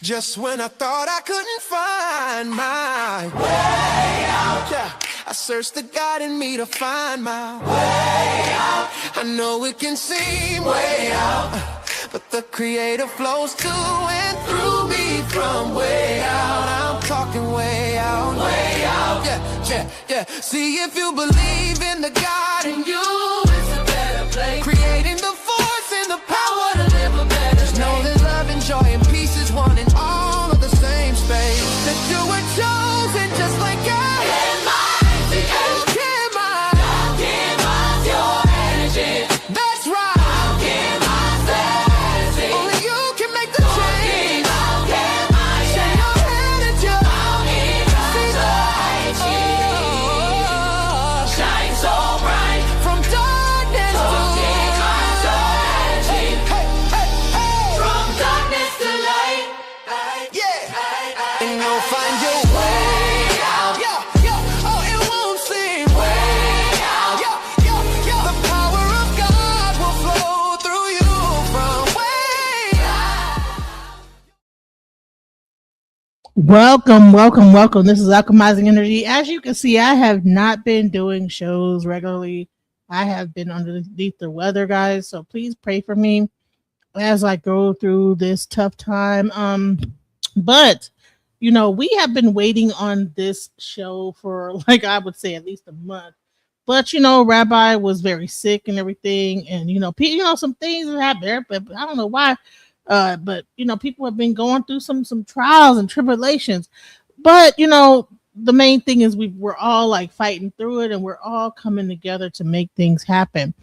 Just when I thought I couldn't find my way out, yeah, I searched the God in me to find my way out. I know it can seem way out, but the Creator flows to and through me from way out. I'm talking way out, yeah, yeah, yeah. See, if you believe in the God in you, it's a better place. Creating the force and the power to live a better life. Know that love and joy and peace is one in all of the same space. That you were chosen just like God. Your energy. That's right. Only you can make the change. Shine your head at you. Shine so bright from darkness to light. Hey, hey, hey. From darkness to light. Yeah. And you'll find your way out. Yeah, yeah. Oh, it won't seem way out. Yeah, yeah, yeah. The power of God will flow through you from way out. Welcome. This is Alchemizing Energy. As you can see, I have not been doing shows regularly. I have been underneath the weather, guys. So please pray for me as I go through this tough time. But we have been waiting on this show for like I would say at least a month. But Rabbi was very sick and everything, and some things have happened there, but I don't know why. But people have been going through some trials and tribulations. But the main thing is we're all like fighting through it, and we're all coming together to make things happen.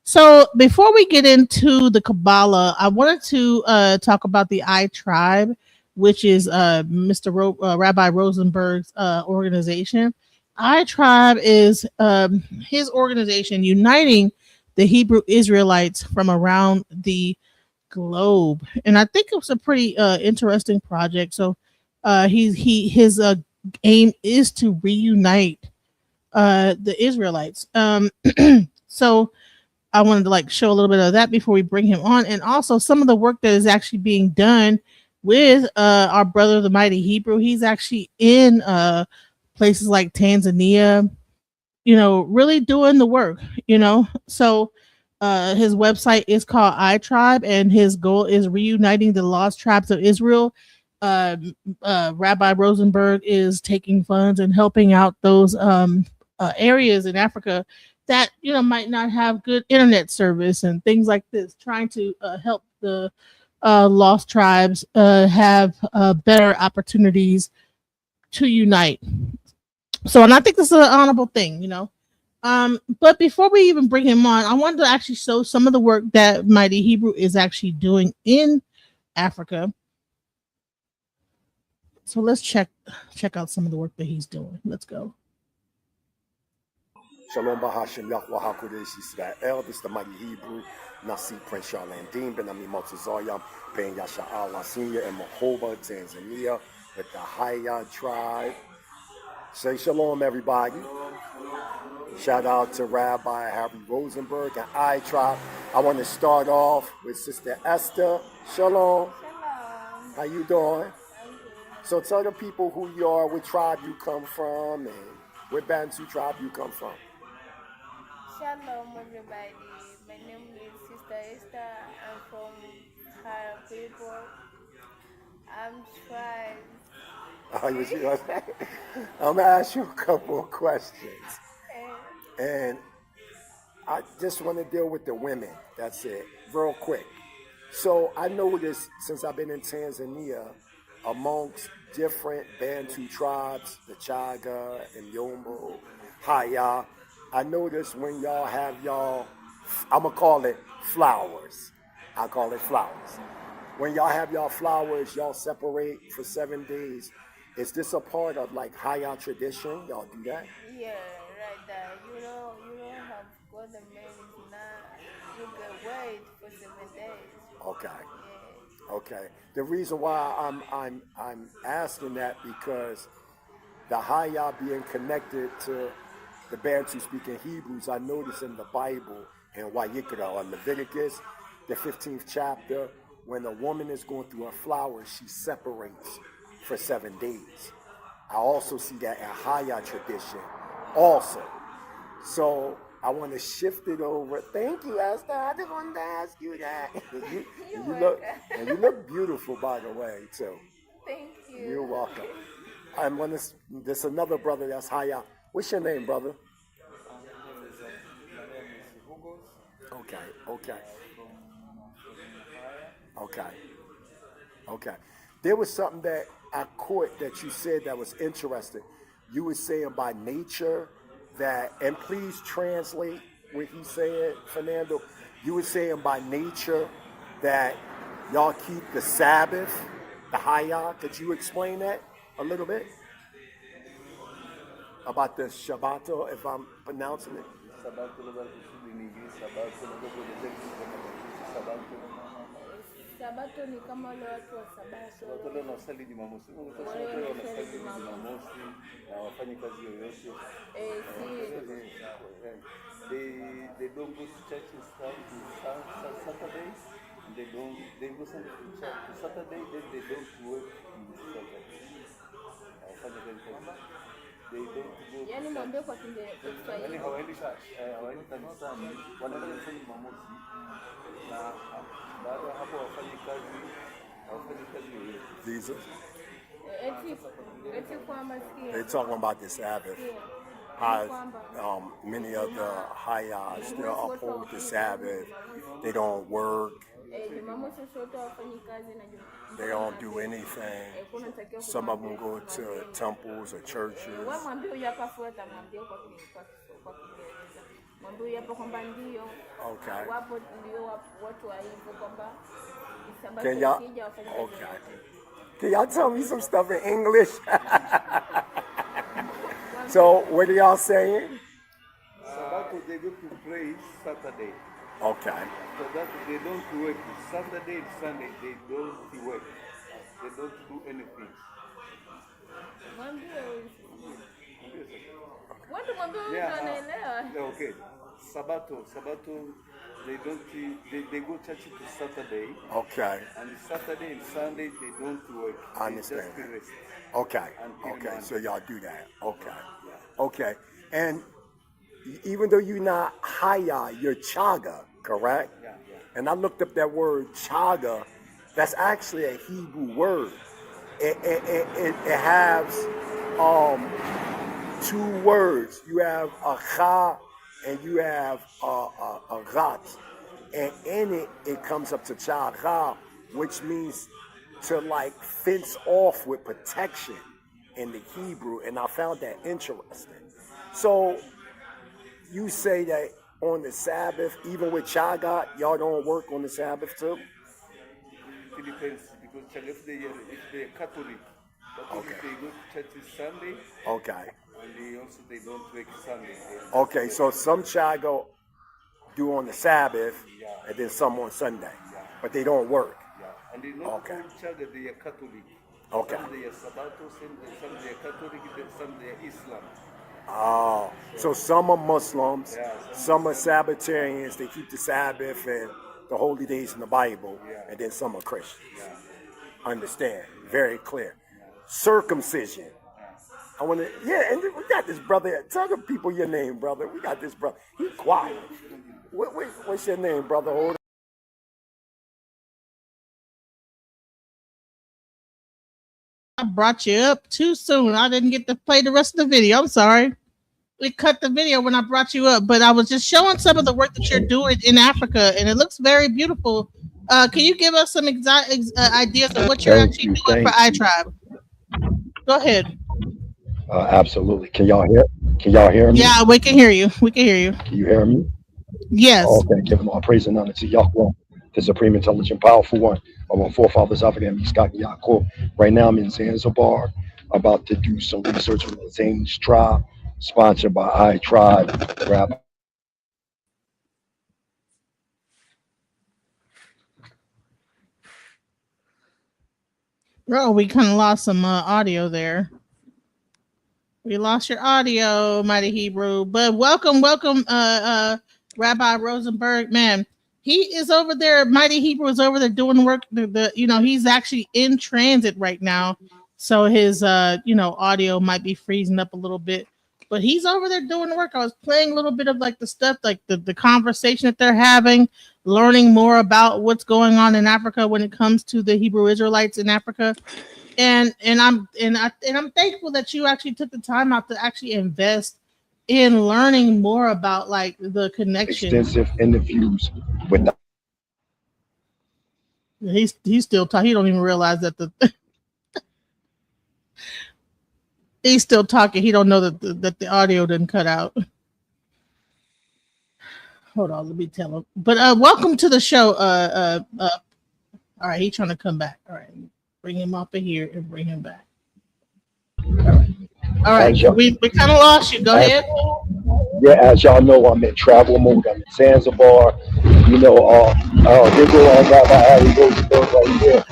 So before we get into the Kabbalah, I wanted to talk about the I Tribe, which is Rabbi Rosenberg's organization. I Tribe is his organization uniting the Hebrew Israelites from around the globe, and I think it was a pretty interesting project. So his aim is to reunite the Israelites. So I wanted to like show a little bit of that before we bring him on, and also some of the work that is actually being done with our brother, the mighty Hebrew. He's actually in places like Tanzania, really doing the work, So his website is called iTribe, and his goal is reuniting the lost tribes of Israel. Rabbi Rosenberg is taking funds and helping out those areas in Africa that might not have good internet service and things like this, trying to help the lost tribes have better opportunities to unite. So, and I think this is an honorable thing, But before we even bring him on, I wanted to actually show some of the work that Mighty Hebrew is actually doing in Africa. So let's check out some of the work that he's doing. Let's go. Shalom Bahashim Yahweh HaKodesh Yisrael. This is the mighty Hebrew Nasi Prince Charlene Dean Ben Ami Motzazayam Ben Yasha Allah Senior in Mahoba, Tanzania, with the Haya tribe. Say shalom, everybody. Shout out to Rabbi Harry Rosenberg and I Tribe. I want to start off with Sister Esther. Shalom. How you doing? So tell the people who you are, what tribe you come from, and what Bantu tribe you come from. Shalom, everybody. My name is Sister Esther. I'm from Arab people. I'm tribe. I'm going to ask you a couple of questions. And I just want to deal with the women. That's it. Real quick. So I noticed since I've been in Tanzania, amongst different Bantu tribes, the Chaga and Yombo, Haya, I noticed when y'all have I'm going to call it flowers. I call it flowers. When y'all have y'all flowers, y'all separate for 7 days. Is this a part of like Haya tradition? Y'all do that? Yeah, right there. You don't have got the marriage now. You can wait for 7 days. Okay. Yeah. Okay. The reason why I'm asking that because the Haya being connected to the Bantu speaking Hebrews, I notice in the Bible in Wayikra or Leviticus, the 15th chapter, when a woman is going through her flowers, she separates for 7 days. I also see that at Haya tradition also. So I want to shift it over. Thank you, Esther. I just wanted to ask you that. you look beautiful, by the way, too. Thank you. You're welcome. I'm gonna. There's another brother that's Haya. What's your name, brother? Okay. There was something that I caught that you said that was interesting. You were saying by nature that, and please translate what he said, Fernando. You were saying by nature that y'all keep the Sabbath, the Haya. Could you explain that a little bit? About the Shabbat, if I'm pronouncing it. Sabato ni kama wale watu wa Sabato. Sabato leo nasali Jumamosi. Wale wanasali Jumamosi na wafanye kazi yoyote. They don't go to church on Saturday. They go to Saturday, then they don't work on Saturday. Wafanye kazi. They don't go. Yaani mwambie kwa Kiswahili. Yaani hawaendi kanisani, wanaenda kanisani Jumamosi. Na baada hapo hawafanyi kazi yoyote. Jesus. They're They're talking about the Sabbath. How many of the Hayas still uphold the Sabbath. They don't work. They don't do anything. Some of them go to temples or churches. Okay. Can y'all tell me some stuff in English? So what are y'all saying? Sabato they go to pray Saturday. Okay. So that they don't work. Saturday and Sunday they don't work. They don't do anything. Yeah. Okay. Sabato they go church to Saturday. Okay. And Saturday and Sunday they don't work. I understand. They just rest. Okay. Okay. So y'all do that. Okay. Yeah. Okay. And even though you're not Haya, you're Chaga, correct? Yeah. And I looked up that word Chaga. That's actually a Hebrew word. It has two words. You have a cha and you have a rat. And in it comes up to chaga, which means to like fence off with protection in the Hebrew. And I found that interesting. So you say that on the Sabbath, even with chaga, y'all don't work on the Sabbath too? It depends, because if they're Catholic, okay. They go to church Sunday. Okay. And they don't work Sunday. Okay, so some chaga do on the Sabbath, yeah. And then some on Sunday, yeah. But they don't work. Yeah, and they not okay. All chaga, they are Catholic. Okay. Some they are Sabbato, some they are Catholic, some they are Islam. Oh, so some are Muslims, yeah, some are Sabbatarians, they keep the Sabbath and the holy days in the Bible, yeah. And then some are Christians. Yeah. Understand, very clear. Yeah. Circumcision. I want to, yeah, and we got this brother. Tell the people your name, brother. We got this brother. He's quiet. What's your name, brother? Hold on. I brought you up too soon. I didn't get to play the rest of the video. I'm sorry. We cut the video when I brought you up, but I was just showing some of the work that you're doing in Africa, and it looks very beautiful. Can you give us some ideas of what you're actually doing for iTribe? Go ahead. Absolutely. Can y'all hear me? Yeah, we can hear you. Can you hear me? Yes. Okay. Give them all praise and honor to Yahweh, the supreme, intelligent, powerful one of our forefathers, Abraham, Yitzchak, and Yaakov. Right now, I'm in Zanzibar, about to do some research on the Zane's tribe, sponsored by iTribe, Rabbi. Bro, we kind of lost some audio there. We lost your audio, Mighty Hebrew. But welcome, Rabbi Rozenberg. Man, he is over there. Mighty Hebrew is over there doing work. He's actually in transit right now, so his audio might be freezing up a little bit. But he's over there doing the work. I was playing a little bit of like the stuff, like the conversation that they're having, learning more about what's going on in Africa when it comes to the Hebrew Israelites in Africa. And I'm thankful that you actually took the time out to actually invest in learning more about like the connection. Extensive interviews with the He's still talking. He don't even realize that he's still talking. He don't know that the audio didn't cut out. Hold on, let me tell him. But welcome to the show. All right, he's trying to come back. All right, bring him up in here and bring him back. All right. We kind of lost you. Go ahead. Yeah, as y'all know, I'm in travel mode. I'm in Zanzibar. Here go Rabbi Rozenberg right here.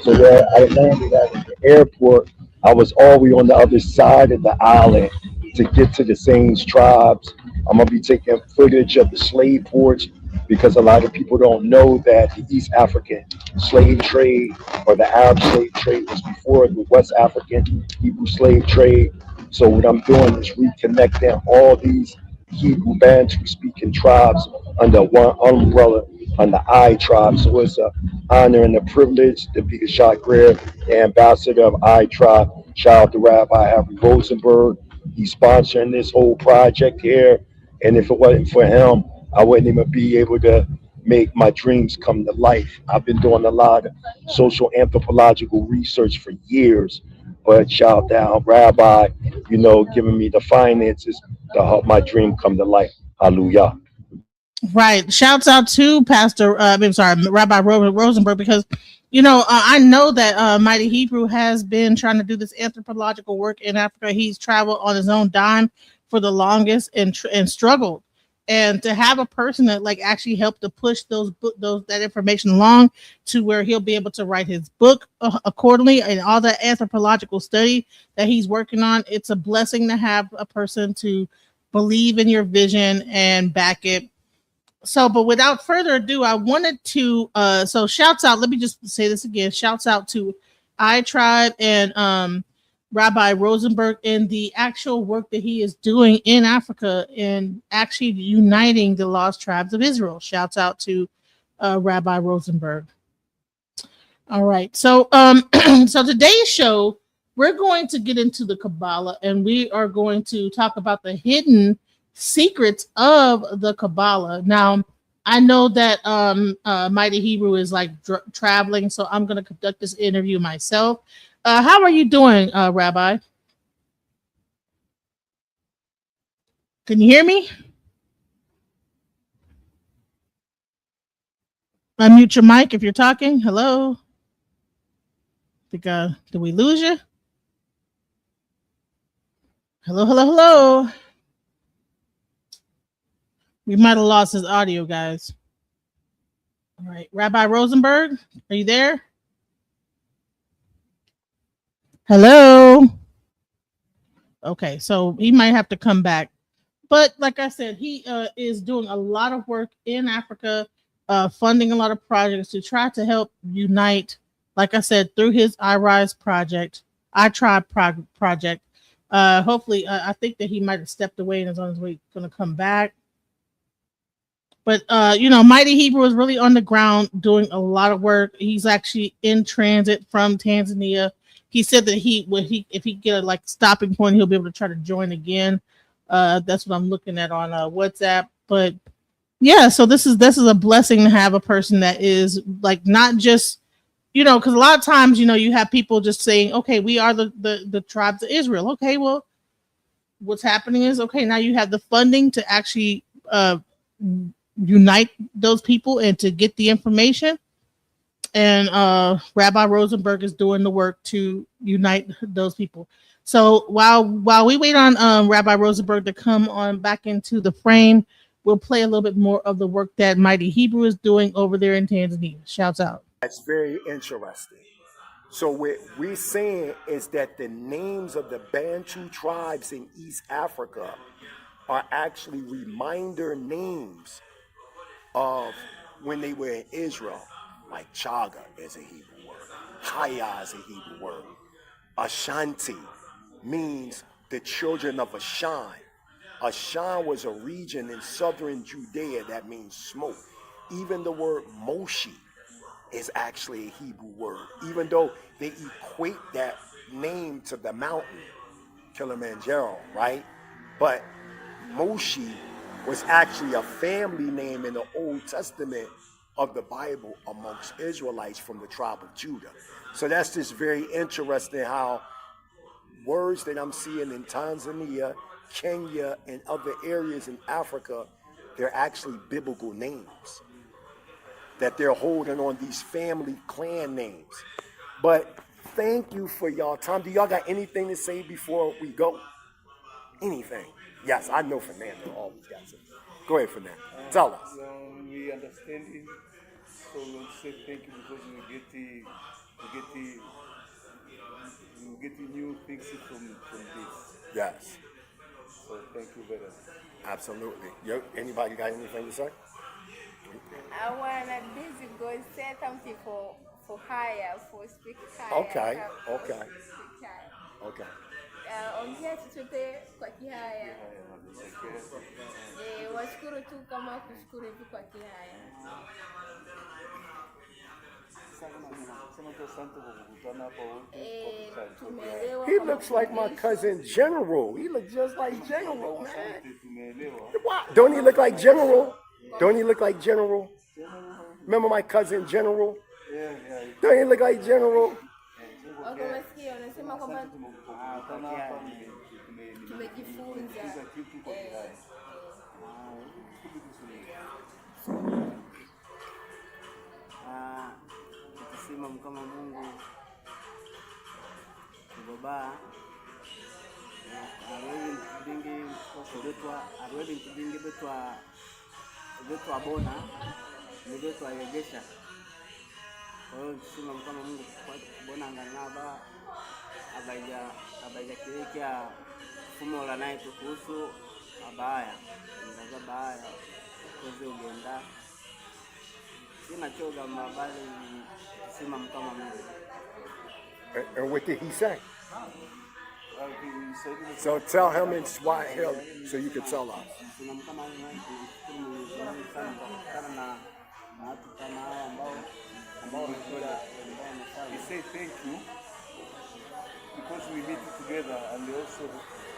So where I landed at the airport, I was all the way on the other side of the island to get to the Saints tribes. I'm gonna be taking footage of the slave ports because a lot of people don't know that the East African slave trade or the Arab slave trade was before the West African Hebrew slave trade. So what I'm doing is reconnecting all these Hebrew Bantu speaking tribes under one umbrella on the I tribe. So it's an honor and a privilege to be the Shagrir, the ambassador of I tribe. Shout out to Rabbi Harry Rosenberg. He's sponsoring this whole project here. And if it wasn't for him, I wouldn't even be able to make my dreams come to life. I've been doing a lot of social anthropological research for years. But shout out Rabbi, giving me the finances to help my dream come to life. Hallelujah. Right. Shouts out to Rabbi Rosenberg, because I know that Mighty Hebrew has been trying to do this anthropological work in Africa. He's traveled on his own dime for the longest and struggled. And to have a person that like actually helped to push that information along to where he'll be able to write his book accordingly, and all the anthropological study that he's working on, it's a blessing to have a person to believe in your vision and back it. So, but without further ado, I wanted to so shouts out, let me just say this again. Shouts out to I Tribe and Rabbi Rosenberg and the actual work that he is doing in Africa and actually uniting the lost tribes of Israel. Shouts out to Rabbi Rosenberg. All right. So so today's show, we're going to get into the Kabbalah, and we are going to talk about the hidden secrets of the Kabbalah. Now, I know that Mighty Hebrew is like traveling, so I'm going to conduct this interview myself. How are you doing, Rabbi? Can you hear me? Unmute your mic if you're talking. Hello? Did we lose you? Hello, hello, hello. We might have lost his audio, guys. All right. Rabbi Rosenberg, are you there? Hello? Okay, so he might have to come back. But like I said, he is doing a lot of work in Africa, funding a lot of projects to try to help unite, like I said, through his iRise project, iTribe project. Hopefully, I think that he might have stepped away and is on his way going to come back. But Mighty Hebrew is really on the ground doing a lot of work. He's actually in transit from Tanzania. He said that if he get a like stopping point, he'll be able to try to join again. That's what I'm looking at on WhatsApp. But yeah, so this is a blessing to have a person that is like not just because a lot of times you have people just saying, okay, we are the tribes of Israel. Okay, well, what's happening is now you have the funding to actually unite those people and to get the information. And Rabbi Rosenberg is doing the work to unite those people. So while we wait on Rabbi Rosenberg to come on back into the frame, we'll play a little bit more of the work that Mighty Hebrew is doing over there in Tanzania. Shouts out. That's very interesting. So what we're saying is that the names of the Bantu tribes in East Africa are actually reminder names of when they were in Israel, like chaga is a Hebrew word, Haya is a Hebrew word, Ashanti means the children of Ashan. Ashan was a region in southern Judea that means smoke. Even the word Moshi is actually a Hebrew word, even though they equate that name to the mountain, Kilimanjaro, right? But Moshi was actually a family name in the Old Testament of the Bible amongst Israelites from the tribe of Judah. So that's just very interesting how words that I'm seeing in Tanzania, Kenya, and other areas in Africa, they're actually biblical names, that they're holding on these family clan names. But thank you for y'all time. Do y'all got anything to say before we go? Anything? Yes, I know Fernando always got something. Go ahead, Fernando. Tell us. We understand him, so we'll say thank you because we get the new things from this. Yes, So thank you very much. absolutely. Yo, anybody got anything to say? I wanna busy go say something for hire, for speak hire. Okay, for okay. speak hire. Okay. Ongea chochote kwa Kihaya. Washukuru tu kama kushukuru hivi kwa Kihaya. He looks like my cousin General. He looks just like General, man. What? Don't he look like General? Don't he look like General? Remember my cousin General? Yeah. Don't he look like General? Wamesikia wanasema kwamba tumejifunza. Tukisimama kama Mungu kubaba arwedi kudingi betwa bona ni betwa yegesha. Kwa hiyo tukisimama kama Mungu kubona nganaba abaja kiwekea fumo la naye kuhusu abaya ndaza baya koze ugenda sina choga mabali tukisimama kama Mungu. And what did he say? So tell him in Swahili so you can tell us. He said thank you because we meet together and also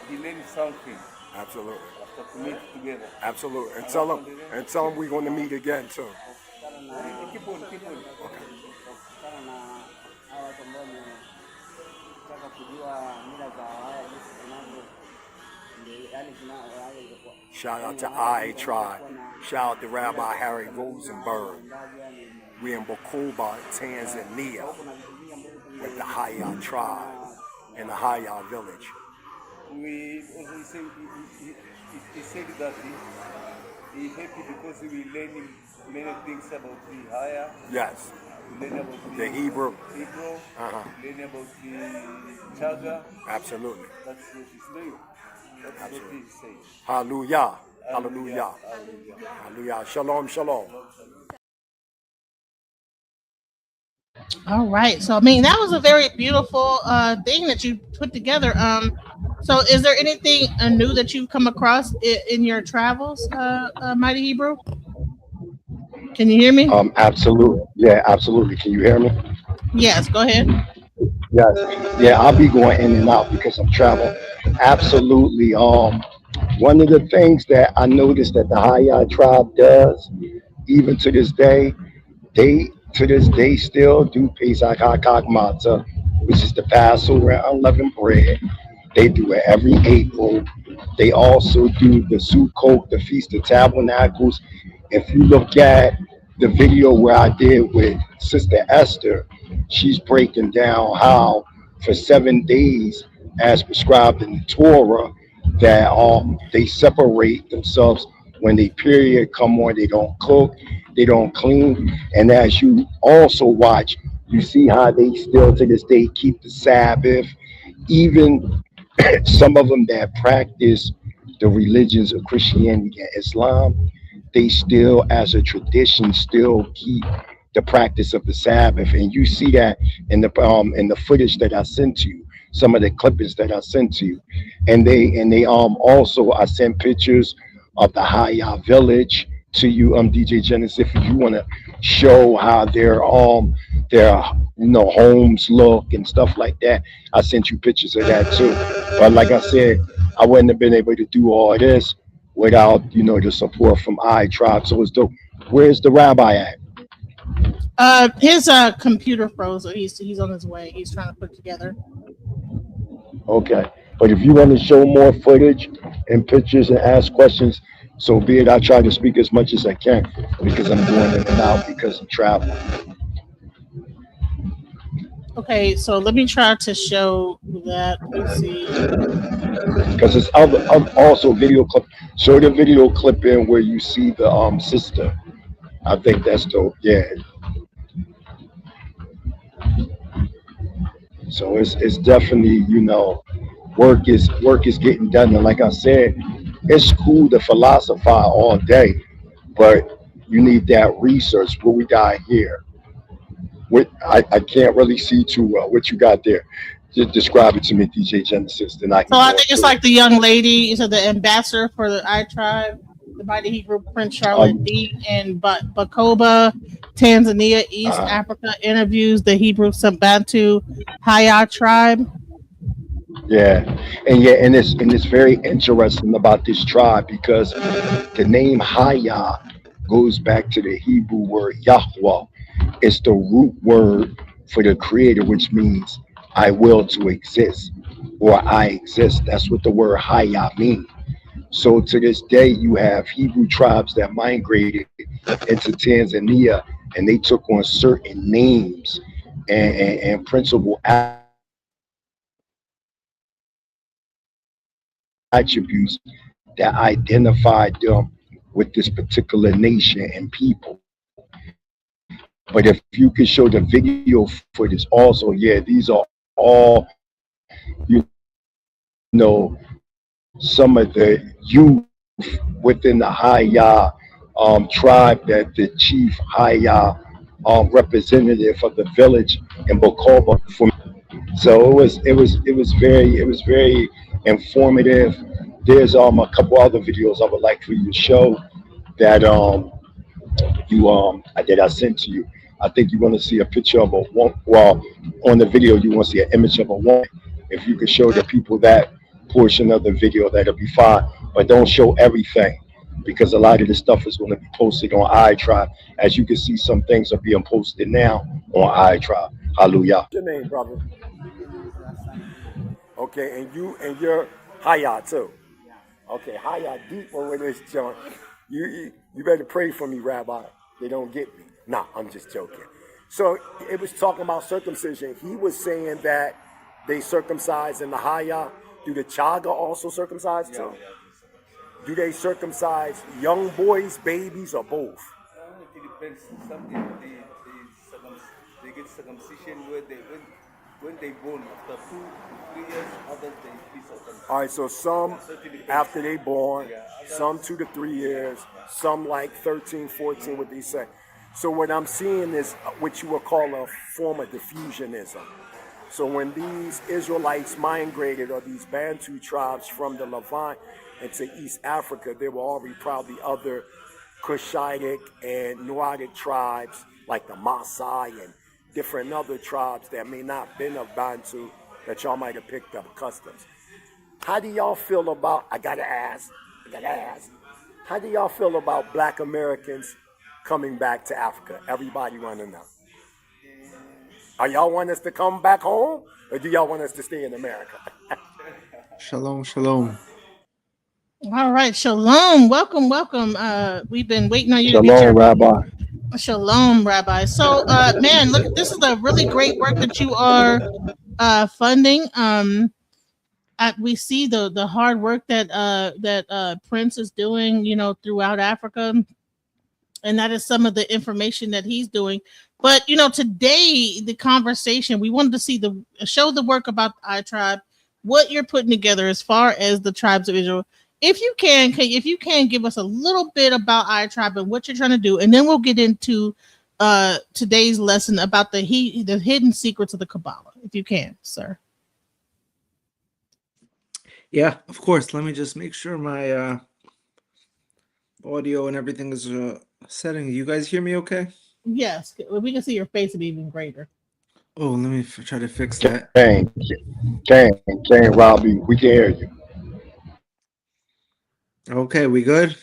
he learned something. Absolutely. After we meet together. Absolutely. And tell him we're going to meet again too. Keep on. Okay. Shout out to I Tribe. Shout out to Rabbi Harry Rozenberg. We're in Bukoba, Tanzania, with the Haya Tribe in the Haya village. We also say he said that he happy because we learning many things about the Haya. Yes. We learn about The Hebrew. Learn about the Chaga. Absolutely. That's what he's doing. That's Absolutely. what he says. Hallelujah. Hallelujah. Hallelujah. Shalom, shalom. All right. So I mean that was a very beautiful thing that you put together. So is there anything new that you've come across in your travels, Mighty Hebrew? Can you hear me? Absolutely. Yeah, absolutely. Can you hear me? Yes, go ahead. Yes. Yeah, I'll be going in and out because I'm traveling. Absolutely. One of the things that I noticed that the Haya tribe does, even to this day, they still do Pesach HaKak Matzah, which is the Passover and unleavened bread. They do it every April. They also do the Sukkot, the Feast of Tabernacles. If you look at the video where I did with Sister Esther, she's breaking down how for 7 days, as prescribed in the Torah, that they separate themselves when they period come on. They don't cook, they don't clean. And as you also watch, you see how they still to this day keep the Sabbath. Even some of them that practice the religions of Christianity and Islam, they still, as a tradition, still keep the practice of the Sabbath, and you see that in the footage that I sent to you, some of the clippings that I sent to you, and they also I sent pictures of the Haya village to you, DJ Genesis, if you want to show how their homes look and stuff like that. I sent you pictures of that too. But like I said, I wouldn't have been able to do all this without the support from I Tribe. So it's dope. Where's the rabbi at? His computer froze, so he's on his way. He's trying to put it together. Okay. But if you want to show more footage and pictures and ask questions, so be it. I try to speak as much as I can because I'm going in and out because of travel. Okay, so let me try to show that. Let's see. Because it's other also video clip. Show the video clip in where you see the sister. I think that's dope. Yeah. So it's definitely work is getting done, and like I said, it's cool to philosophize all day, but you need that research. What we got here, I can't really see too well what you got there. Just describe it to me, DJ Genesis. Then I can. So I think it's like the young lady, so the ambassador for the I Tribe, the Mighty Hebrew Prince Charlotte D in Bakoba, Tanzania, East Africa, interviews the Hebrew Sambantu Haya tribe. Yeah, and it's very interesting about this tribe because the name Haya goes back to the Hebrew word Yahweh. It's the root word for the Creator, which means I will to exist or I exist. That's what the word Haya means. So to this day, you have Hebrew tribes that migrated into Tanzania, and they took on certain names and principal attributes that identified them with this particular nation and people. But if you could show the video footage also, yeah, these are all, you know, some of the youth within the Haya tribe that the chief Haya representative of the village in Bukoba. So it was very informative. There's a couple other videos I would like for you to show that that I sent to you. I think you want to see a picture of a woman. Well, on the video you want to see an image of a woman. If you could show the people that portion of the video, that'll be fine. But don't show everything because a lot of this stuff is going to be posted on iTribe. As you can see, some things are being posted now on iTribe. Hallelujah. What's your name, brother? Okay, and you're Haya too. Okay, Haya deep over this joint. You better pray for me, Rabbi. They don't get me. Nah, I'm just joking. So it was talking about circumcision. He was saying that they circumcise in the Haya. Do the Chaga also circumcise too? Do they circumcise young boys, babies, or both? It depends. Some they get circumcision when they born after 2 to 3 years. Others they be circumcised. All right, so some after they born, some 2 to 3 years, some like 13, 14, what they say. So what I'm seeing is what you would call a form of diffusionism. So when these Israelites migrated, or these Bantu tribes from the Levant into East Africa, there were already probably other Cushitic and Nuadic tribes like the Maasai and different other tribes that may not have been of Bantu that y'all might have picked up customs. How do y'all feel about, I gotta ask, how do y'all feel about Black Americans coming back to Africa? Everybody want to know. Are y'all want us to come back home, or do y'all want us to stay in America? Shalom, shalom. All right, shalom. Welcome. We've been waiting on you to get Shalom, your Rabbi. Shalom, Rabbi. So, man, look, this is a really great work that you are funding. We see the hard work that Prince is doing, throughout Africa, and that is some of the information that he's doing. But today the conversation, we wanted to see show the work about the I Tribe, what you're putting together as far as the tribes of Israel. if you can give us a little bit about iTribe and what you're trying to do, and then we'll get into today's lesson about the hidden secrets of the Kabbalah, if you can, sir. Yeah, of course. Let me just make sure my audio and everything is setting. You guys hear me okay? Yes, we can see your face and even greater. Oh, let me try to fix that. Gang, Robbie, we can hear you. Okay, we good?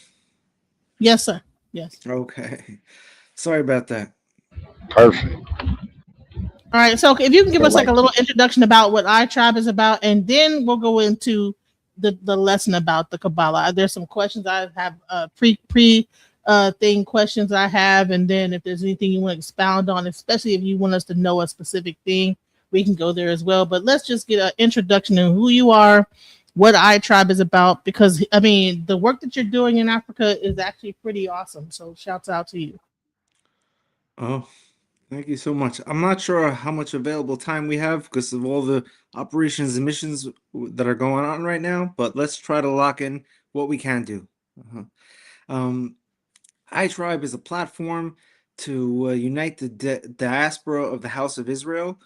Yes, sir. Yes. Okay. Sorry about that. Perfect. All right. So if you can give All us like right. a little introduction about what iTribe is about, and then we'll go into the lesson about the Kabbalah. There's some questions I have pre thing questions I have, and then if there's anything you want to expound on, especially if you want us to know a specific thing, we can go there as well. But let's just get an introduction to who you are, what iTribe is about, because I mean the work that you're doing in Africa is actually pretty awesome. So shouts out to you. Oh, thank you so much. I'm not sure how much available time we have because of all the operations and missions that are going on right now, but let's try to lock in what we can do. Uh-huh. Um, iTribe is a platform to unite the diaspora of the House of Israel.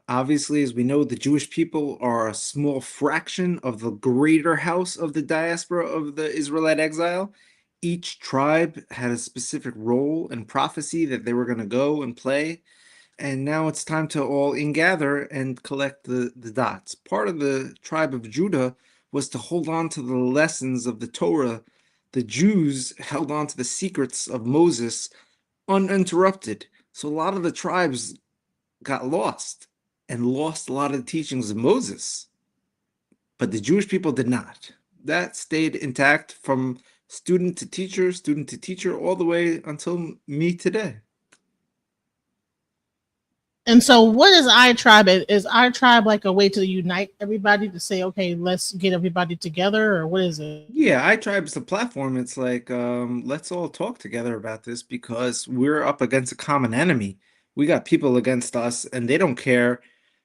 Obviously, as we know, the Jewish people are a small fraction of the greater house of the diaspora of the Israelite exile. Each tribe had a specific role and prophecy that they were going to go and play. And now it's time to all ingather and collect the dots. Part of the tribe of Judah was to hold on to the lessons of the Torah. The Jews held on to the secrets of Moses uninterrupted. So a lot of the tribes got lost and lost a lot of the teachings of Moses. But the Jewish people did not. That stayed intact from student to teacher, all the way until me today. And so, what is iTribe? Is iTribe like a way to unite everybody to say, okay, let's get everybody together, or what is it? Yeah, iTribe is the platform. It's like, let's all talk together about this because we're up against a common enemy. We got people against us, and they don't care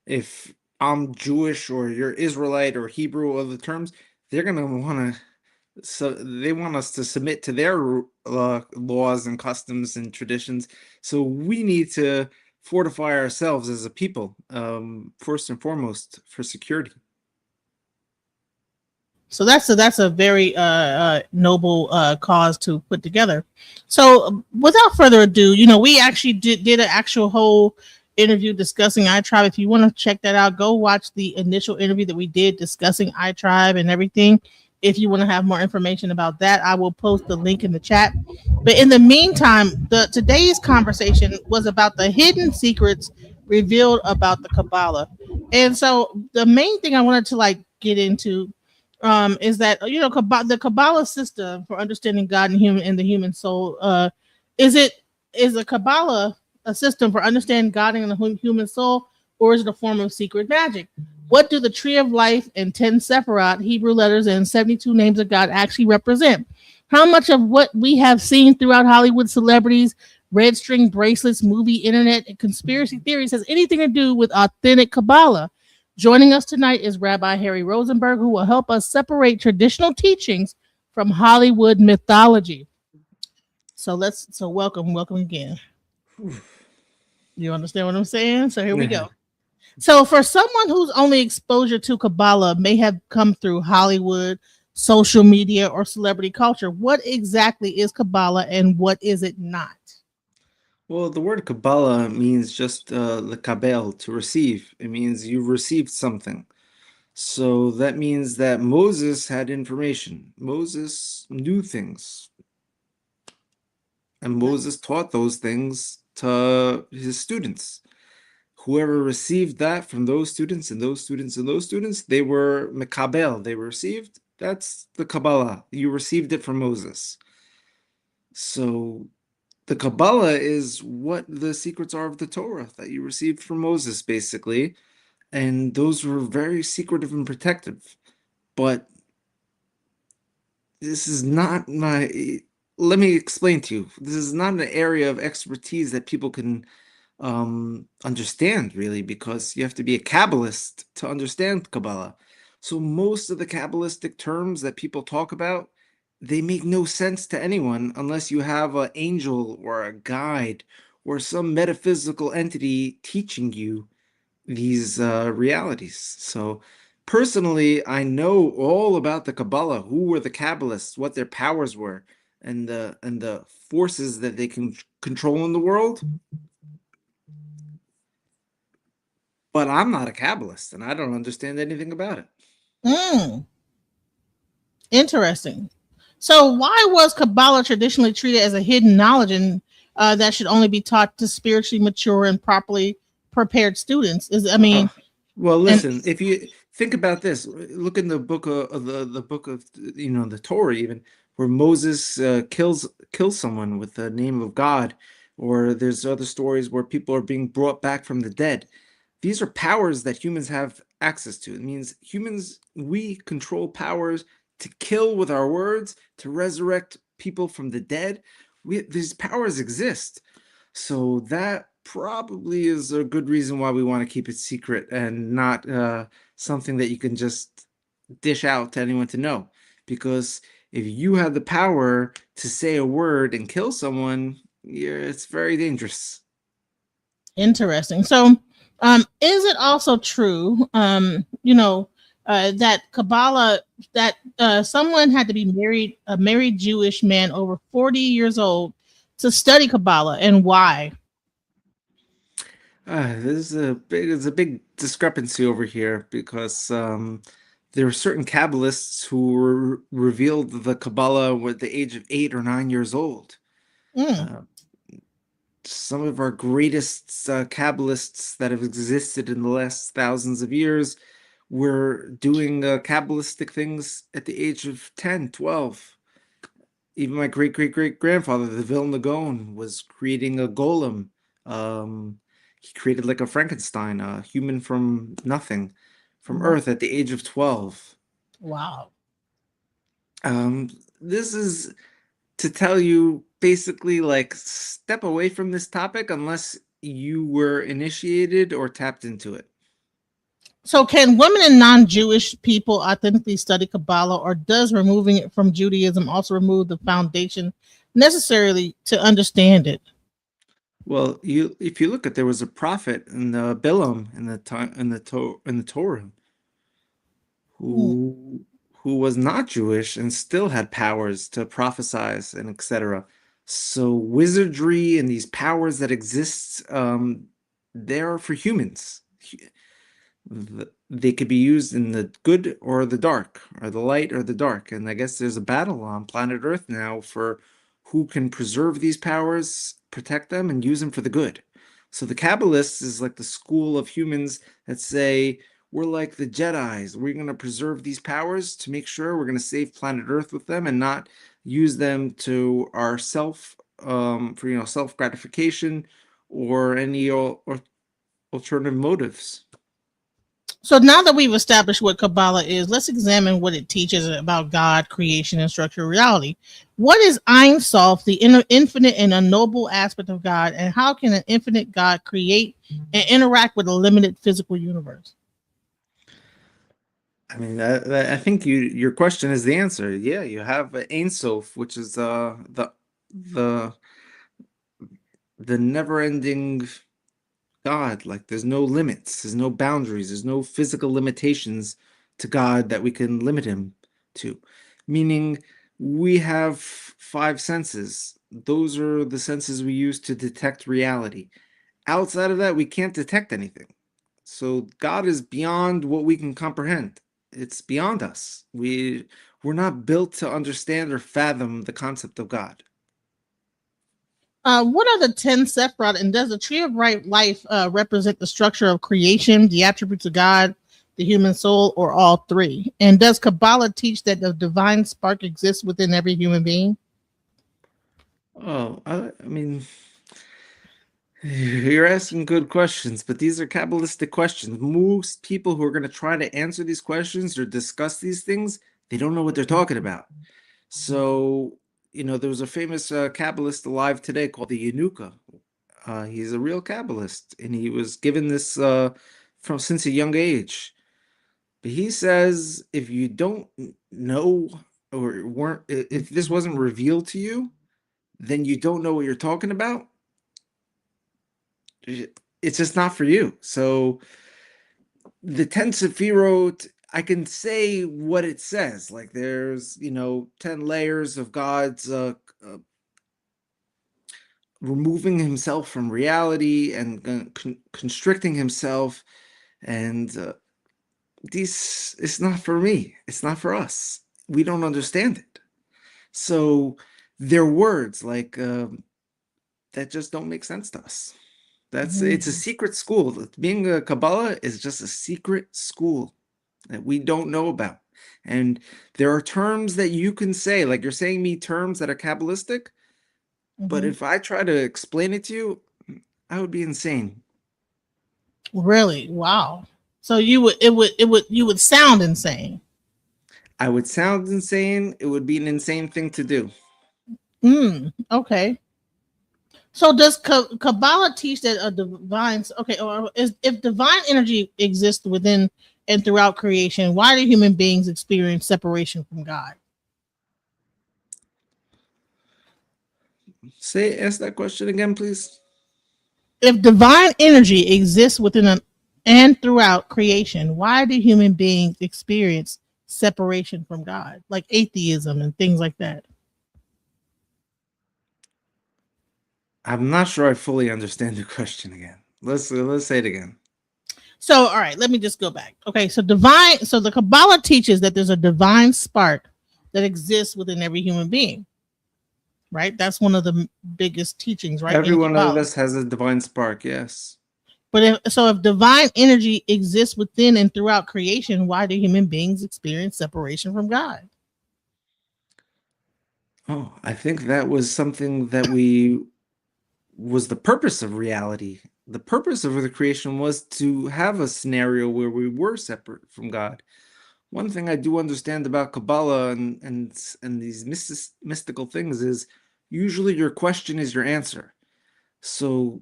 if I'm Jewish or you're Israelite or Hebrew, other terms. They're gonna want to, so they want us to submit to their laws and customs and traditions. So we need to fortify ourselves as a people, first and foremost, for security. So that's a very noble cause to put together. So without further ado, we actually did an actual whole interview discussing iTribe. If you want to check that out, go watch the initial interview that we did discussing iTribe and everything. If you want to have more information about that, I will post the link in the chat. But in the meantime, today's conversation was about the hidden secrets revealed about the Kabbalah. And so the main thing I wanted to get into is that the Kabbalah system for understanding God and the human soul. Is a Kabbalah a system for understanding God and the human soul, or is it a form of secret magic? What do the Tree of Life and 10 Sephirot Hebrew letters and 72 names of God actually represent? How much of what we have seen throughout Hollywood celebrities, red string bracelets, movie, internet, and conspiracy theories has anything to do with authentic Kabbalah? Joining us tonight is Rabbi Harry Rozenberg, who will help us separate traditional teachings from Hollywood mythology. So welcome again. You understand what I'm saying? So here we go. So for someone whose only exposure to Kabbalah may have come through Hollywood, social media, or celebrity culture, what exactly is Kabbalah and what is it not? Well, the word Kabbalah means just lekabel, to receive. It means you received something. So that means that Moses had information. Moses knew things. And Moses taught those things to his students. Whoever received that from those students and those students and those students, they were mekabel, they were received. That's the Kabbalah. You received it from Moses. So the Kabbalah is what the secrets are of the Torah that you received from Moses, basically. And those were very secretive and protective. But this is not let me explain to you. This is not an area of expertise that people can understand, really, because you have to be a Kabbalist to understand Kabbalah. So most of the Kabbalistic terms that people talk about, they make no sense to anyone unless you have an angel or a guide or some metaphysical entity teaching you these realities. So personally, I know all about the Kabbalah, who were the Kabbalists, what their powers were, and the forces that they can control in the world. But I'm not a Kabbalist, and I don't understand anything about it. Mm, interesting. So, why was Kabbalah traditionally treated as a hidden knowledge and that should only be taught to spiritually mature and properly prepared students? Well, And listen, if you think about this, look in the book of the book of the Torah, even where Moses kills someone with the name of God, or there's other stories where people are being brought back from the dead. These are powers that humans have access to. It means humans, we control powers to kill with our words, to resurrect people from the dead. These powers exist. So that probably is a good reason why we want to keep it secret and not something that you can just dish out to anyone to know. Because if you have the power to say a word and kill someone, it's very dangerous. interesting. So, is it also true, that Kabbalah, that someone had to be married, a married Jewish man over 40 years old to study Kabbalah, and why? There's a big discrepancy over here because there are certain Kabbalists who revealed the Kabbalah at the age of 8 or 9 years old. Mm, Uh, some of our greatest Kabbalists that have existed in the last thousands of years were doing Kabbalistic things at the age of 10, 12. Even my great-great-great-grandfather, the Vilna Gaon, was creating a golem. He created like a Frankenstein, a human from nothing, from wow. Earth at the age of 12. Wow. This is to tell you basically like step away from this topic unless you were initiated or tapped into it. So, can women and non-Jewish people authentically study Kabbalah, or does removing it from Judaism also remove the foundation necessarily to understand it? Well, if you look at, there was a prophet in the Bilam in the time in the Torah Mm. who was not Jewish and still had powers to prophesize and etc. So wizardry and these powers that exist, they're for humans. They could be used in the good or the dark, or the light or the dark. And I guess there's a battle on planet Earth now for who can preserve these powers, protect them, and use them for the good. So the Kabbalists is like the school of humans that say, we're like the Jedis. We're going to preserve these powers to make sure we're going to save planet Earth with them and not use them to our for self gratification or any or alternative motives. So now that we've established what Kabbalah is, let's examine what it teaches about God, creation, and structural reality. What is Ein Sof, the infinite and unknowable aspect of God, and how can an infinite God create and interact with a limited physical universe? I mean, I think your question is the answer. Yeah, you have Ein Sof, which is the the never-ending God. Like there's no limits, there's no boundaries, there's no physical limitations to God that we can limit him to. Meaning we have five senses. Those are the senses we use to detect reality. Outside of that, we can't detect anything. So God is beyond what we can comprehend. It's beyond us. We're not built to understand or fathom the concept of God. What are the 10 Sephiroth, and does the tree of right life represent the structure of creation, the attributes of God, the human soul, or all three? And does Kabbalah teach that the divine spark exists within every human being? Oh, I mean, you're asking good questions, but these are Kabbalistic questions. Most people who are going to try to answer these questions or discuss these things, they don't know what they're talking about. So, there was a famous Kabbalist alive today called the Yanuka. He's a real Kabbalist, and he was given this from since a young age. But he says if you don't know or weren't, if this wasn't revealed to you, then you don't know what you're talking about. It's just not for you. So the 10 Sephirot, I can say what it says. Like there's, 10 layers of God's removing himself from reality and constricting himself. And this is not for me. It's not for us. We don't understand it. So they're words like that just don't make sense to us. It's a secret school. Being a Kabbalah is just a secret school that we don't know about. And there are terms that you can say, like you're saying me terms that are Kabbalistic, but if I try to explain it to you, I would be insane. Really? Wow. So you would sound insane. I would sound insane. It would be an insane thing to do. Okay. So does Kabbalah teach that a divine, or if divine energy exists within and throughout creation, why do human beings experience separation from God? Ask that question again, please. If divine energy exists within and throughout creation, why do human beings experience separation from God, like atheism and things like that? I'm not sure I fully understand the question again. Let's say it again. So, all right, let me just go back. Okay, so the Kabbalah teaches that there's a divine spark that exists within every human being. Right? That's one of the biggest teachings, right? Every one of us has a divine spark, yes. But if divine energy exists within and throughout creation, why do human beings experience separation from God? Oh, I think that was something that was the purpose of reality. The purpose of the creation was to have a scenario where we were separate from God. One thing I do understand about Kabbalah and these mystical things is usually your question is your answer. So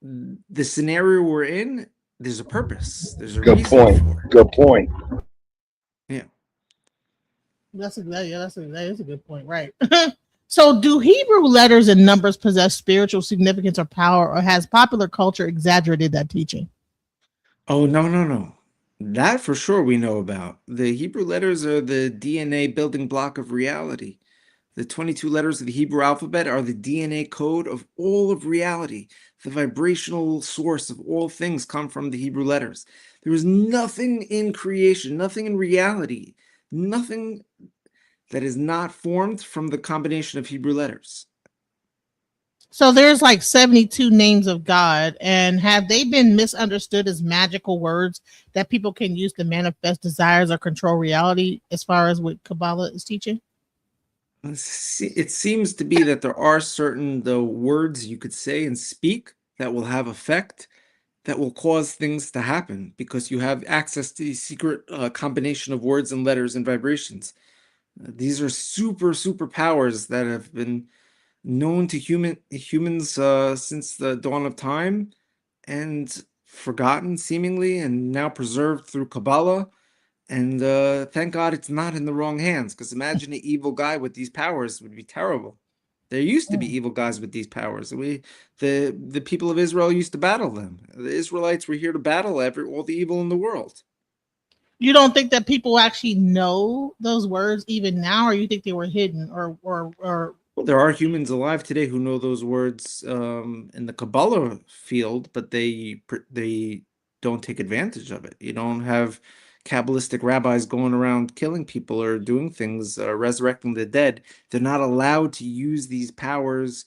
the scenario we're in, there's a purpose. There's a reason for it. Good point. Yeah. That is a good point, right? So do Hebrew letters and numbers possess spiritual significance or power, or has popular culture exaggerated that teaching? Oh, no. That for sure we know about. The Hebrew letters are the DNA building block of reality. The 22 letters of the Hebrew alphabet are the DNA code of all of reality. The vibrational source of all things come from the Hebrew letters. There is nothing in creation, nothing in reality, nothing that is not formed from the combination of Hebrew letters. So there's like 72 names of God, and have they been misunderstood as magical words that people can use to manifest desires or control reality, as far as what Kabbalah is teaching? It seems to be that there are certain words you could say and speak that will have effect, that will cause things to happen because you have access to the secret combination of words and letters and vibrations. These are super powers that have been known to humans since the dawn of time and forgotten seemingly, and now preserved through Kabbalah. And thank God it's not in the wrong hands, because imagine an evil guy with these powers would be terrible. There used to be evil guys with these powers. The people of Israel used to battle them. The Israelites were here to battle all the evil in the world. You don't think that people actually know those words even now, or you think they were hidden, or Well, there are humans alive today who know those words in the Kabbalah field, but they don't take advantage of it. You don't have Kabbalistic rabbis going around killing people or doing things, resurrecting the dead. They're not allowed to use these powers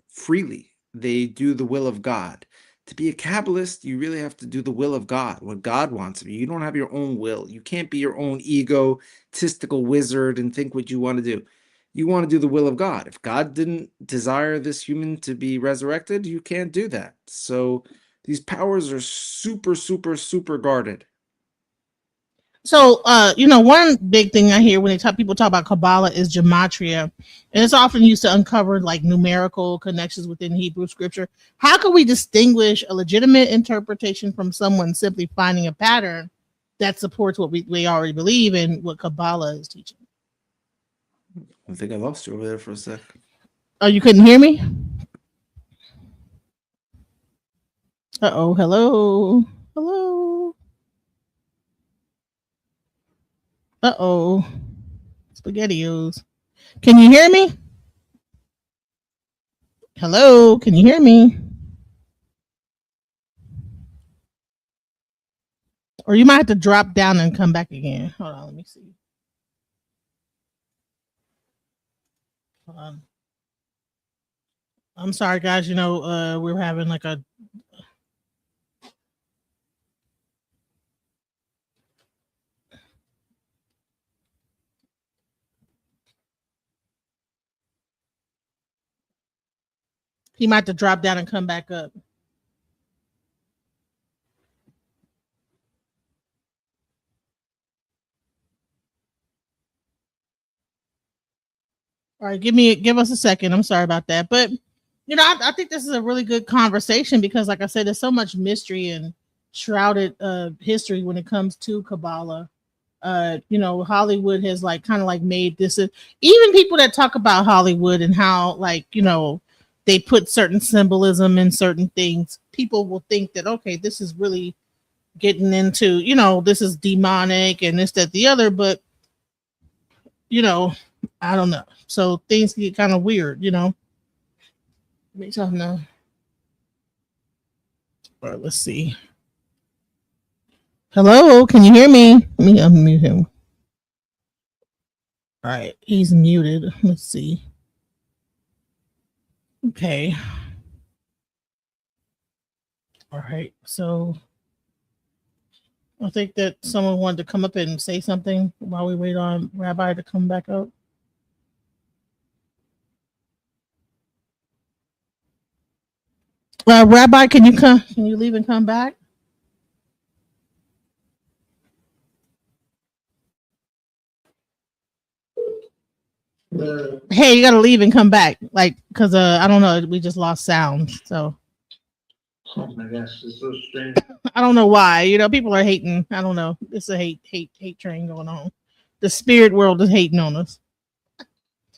freely. They do the will of God. To be a Kabbalist, you really have to do the will of God, what God wants of you. You don't have your own will. You can't be your own egotistical wizard and think what you want to do. You want to do the will of God. If God didn't desire this human to be resurrected, you can't do that. So these powers are super guarded. So, one big thing I hear when people talk about Kabbalah is gematria, and it's often used to uncover like numerical connections within Hebrew scripture. How can we distinguish a legitimate interpretation from someone simply finding a pattern that supports what we already believe in, what Kabbalah is teaching. I think I lost you over there for a sec. Oh, you couldn't hear me? Uh-oh, hello. Hello. Uh-oh. SpaghettiOs. Can you hear me? Hello, can you hear me? Or you might have to drop down and come back again. Hold on, let me see. Hold on. I'm sorry, guys. We're having like a he might have to drop down and come back up. All right, give us a second. I'm sorry about that. But I think this is a really good conversation because, like I said, there's so much mystery and shrouded history when it comes to Kabbalah. Hollywood has kind of made this. Even people that talk about Hollywood and how they put certain symbolism in certain things, people will think that okay, this is really getting into this is demonic and this, that, the other. But I don't know. So things get kind of weird, Let me tell you now. All right, let's see. Hello, can you hear me? Let me unmute him. All right, he's muted. Let's see. Okay. All right, so I think that someone wanted to come up and say something while we wait on Rabbi to come back up. Rabbi, can you leave and come back? Hey, you gotta leave and come back, because I don't know, we just lost sound. So, oh my gosh, it's so strange. I don't know why. People are hating. I don't know. It's a hate train going on. The spirit world is hating on us.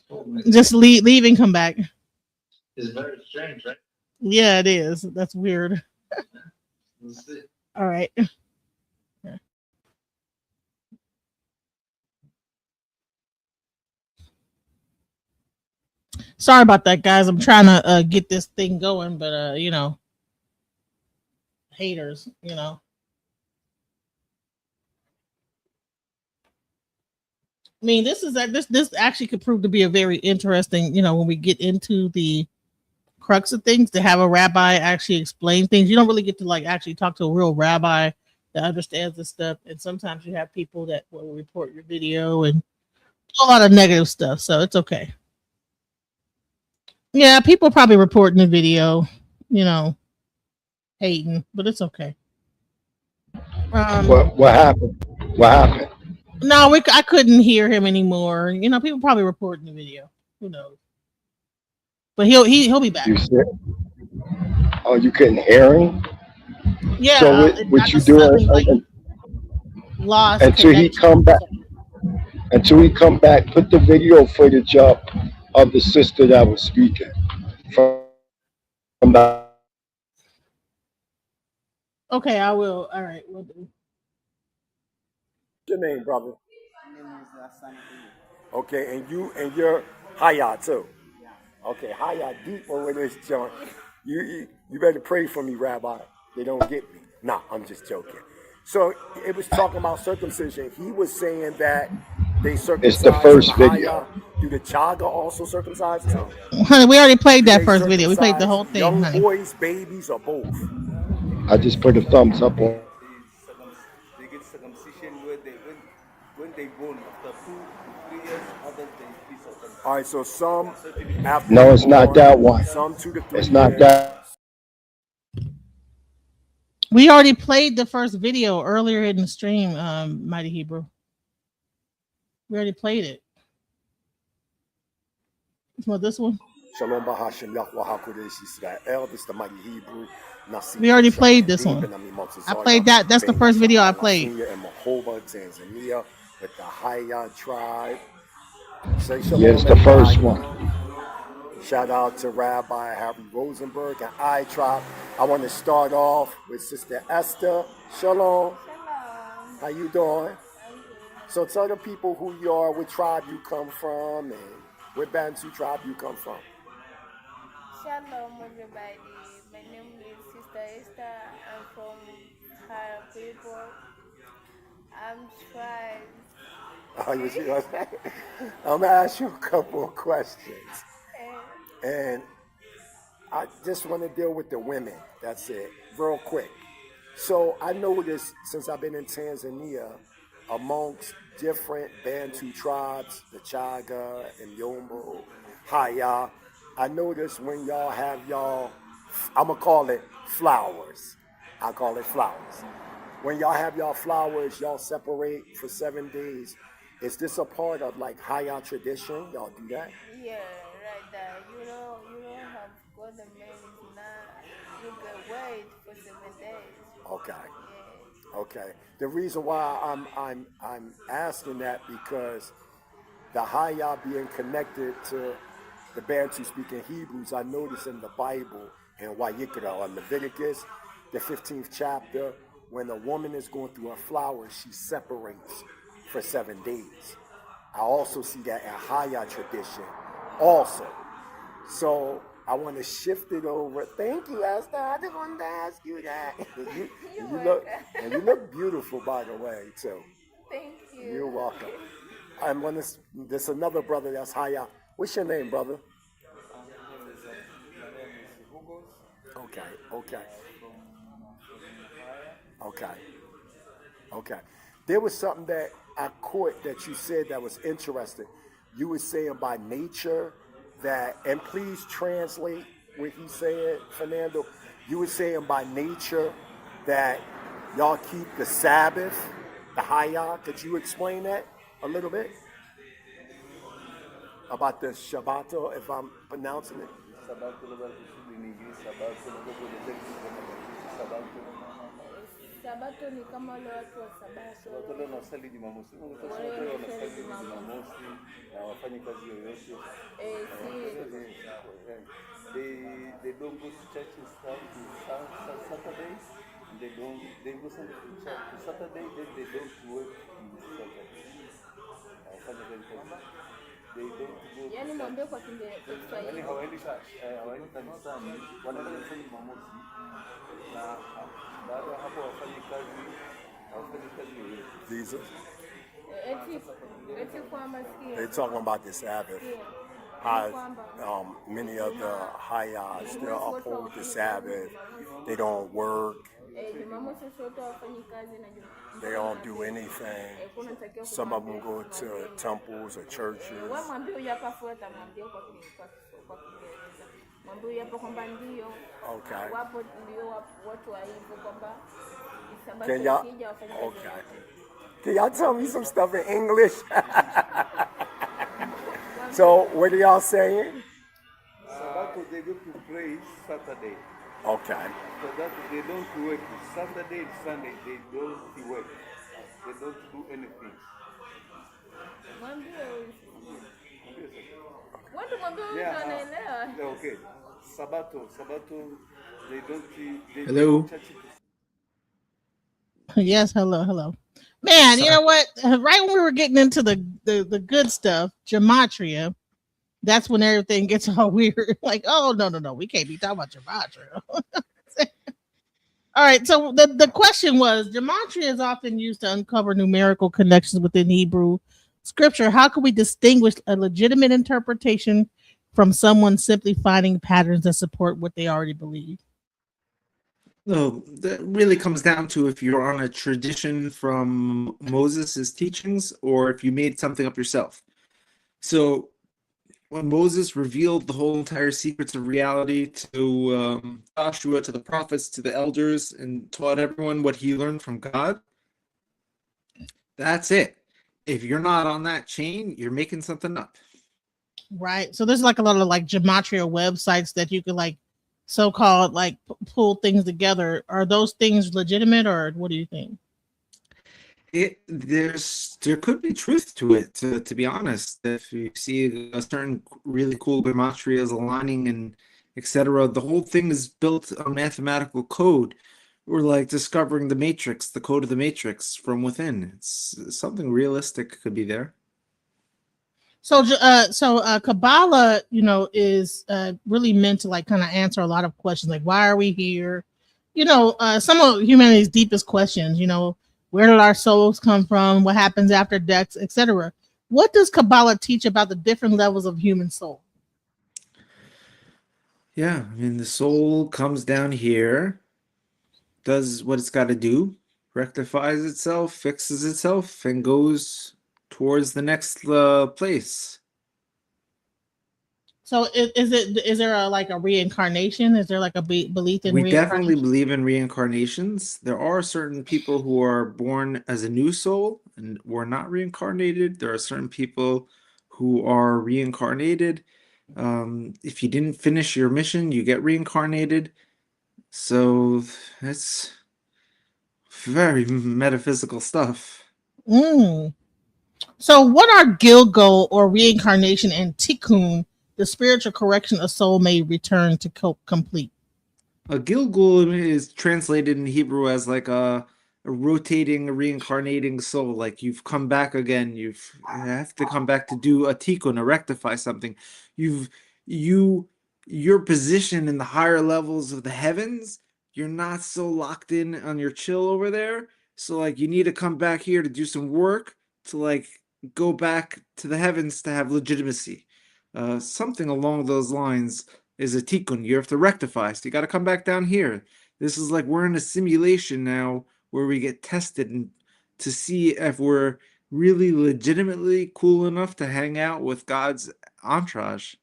Oh just leave and come back. It's very strange, right? Yeah, it is. That's weird. Let's see. All right. Sorry about that, guys. I'm trying to get this thing going, but haters, I mean, this actually could prove to be a very interesting, when we get into the crux of things, to have a rabbi actually explain things. You don't really get to actually talk to a real rabbi that understands this stuff. And sometimes you have people that will report your video and do a lot of negative stuff. So it's okay. Yeah, people probably reporting the video, hating, but it's okay. What happened? What happened? No, I couldn't hear him anymore. People probably reporting the video. Who knows? But he'll be back. Oh, you couldn't hear him? Yeah. So what you doing? Lost until he come back. Until he come back, put the video footage up of the sister that was speaking from the. Okay, I will. All right, we'll do. What's your name, brother? My name is Okay, and you're Hayat too. Okay, Hayat deep over this joint. You better pray for me, Rabbi. They don't get me. Nah, I'm just joking. So it was talking about circumcision. He was saying that they circumcised. It's the first video. Do the chaga also circumcise too? Honey, we already played that first video. We played the whole thing, young honey. Boys, babies, or both? I just put a thumbs up on. They get circumcision when they born after 2 to 3 years. Others they be circumcised. All right, so some after. No, it's not that one. Some 2 to 3 It's not years. that. We already played the first video earlier in the stream, Mighty Hebrew. We already played it. What, this one? Shalom Bahashim Yahweh HaKodesh Yisrael. This is the Mighty Hebrew. We already played this one. I played that. That's the first video I played. Bukoba, Tanzania, with the Haya tribe. Say Yeah, it's shalom, the first everybody. one. Shout out to Rabbi Harry Rozenberg and I Tribe. I want to start off with Sister Esther. Shalom. Shalom. How you doing? I'm good. So tell the people who you are, what tribe you come from, and what Bantu tribe you come from. Shalom, everybody. My name is Sister Esther. I'm from Hara people. I'm tribe. I'm gonna ask you a couple of questions, Eh, and I just want to deal with the women. That's it, real quick. So I noticed since I've been in Tanzania, amongst different Bantu tribes, the Chaga and Yombo, Haya, I noticed when y'all have y'all, I'm gonna call it flowers. I call it flowers. When y'all have y'all flowers, y'all separate for 7 days. Is this a part of like Haya tradition? Y'all do that? yeah, right there. You don't have got the man is not. You can wait for 7 days. Okay. Yeah. Okay. The reason why I'm asking that because the Haya being connected to the Bantu speaking Hebrews, I notice in the Bible in Wayikra or Leviticus, the 15th chapter, when a woman is going through her flowers, she separates for 7 days. I also see that in Haya tradition also. So I want to shift it over. Thank you, Esther. I just wanted to ask you that. you look beautiful, by the way, too. Thank you. You're welcome. I'm gonna. There's another brother that's Haya. What's your name, brother? Okay. Okay. There was something that I caught that you said that was interesting. You were saying by nature that, and please translate what he said, Fernando. You were saying by nature that y'all keep the Sabbath, the Haya. Could you explain that a little bit? About the Shabbat, if I'm pronouncing it. Sabato ni kama wale watu wa Sabato. Sabato leo nasali Jumamosi. Wale wanasali Jumamosi na wafanye kazi yoyote. They don't go to church and stuff to Saturday. They go to church to Saturday, then they don't work on Saturday. Wafanye kazi. They don't go. Yaani mwambie kwa Kiswahili. Yaani hawaendi kanisani, wanaenda kanisani Jumamosi. Na baada ya hapo wafanye kazi yoyote. Jesus. Eti kwamba sikia. They're talking about the Sabbath. How many of the Hayas still uphold the Sabbath. They don't work. They don't do anything. Some of them go to temples or churches. Okay. Can y'all tell me some stuff in English? So, what are y'all saying? Sabato, they go to pray Saturday. Okay. So that they don't work. Saturday and Sunday, they don't work. They don't do anything. Yeah. Okay. Sabato, they don't. Hello. Yes, hello. Man, you know what? Right when we were getting into the good stuff, gematria, that's when everything gets all weird. Like, oh, no, we can't be talking about gematria. All right, so the question was, gematria is often used to uncover numerical connections within Hebrew scripture. How can we distinguish a legitimate interpretation from someone simply finding patterns that support what they already believe? No, that really comes down to if you're on a tradition from Moses' teachings or if you made something up yourself. So when Moses revealed the whole entire secrets of reality to Joshua, to the prophets, to the elders, and taught everyone what he learned from God, that's it. If you're not on that chain, you're making something up. Right. So there's like a lot of like gematria websites that you can like so-called like pull things together. Are those things legitimate or what do you think? There could be truth to it, to be honest. If you see a certain really cool gematrias aligning and etc., the whole thing is built on mathematical code. We're like discovering the matrix, the code of the matrix from within. It's something realistic could be there. So, Kabbalah, is really meant to like kind of answer a lot of questions, like why are we here? Some of humanity's deepest questions. Where did our souls come from? What happens after death, etc. What does Kabbalah teach about the different levels of human soul? Yeah, I mean, the soul comes down here, does what it's got to do, rectifies itself, fixes itself, and goes towards the next place. So is there a reincarnation? Is there like a belief in We definitely reincarnation? believe in reincarnations. There are certain people who are born as a new soul and were not reincarnated. There are certain people who are reincarnated. If you didn't finish your mission, you get reincarnated. So it's very metaphysical stuff. Mm. So what are Gilgul or reincarnation and Tikkun, the spiritual correction a soul may return to complete? A Gilgul is translated in Hebrew as like a rotating, reincarnating soul. Like you've come back again. You have to come back to do a tikkun, to rectify something. You've you your position in the higher levels of the heavens. You're not so locked in on your chill over there. So like you need to come back here to do some work to like go back to the heavens to have legitimacy. Something along those lines is a tikkun. You have to rectify. So you got to come back down here. This is like we're in a simulation now where we get tested and to see if we're really legitimately cool enough to hang out with God's entourage.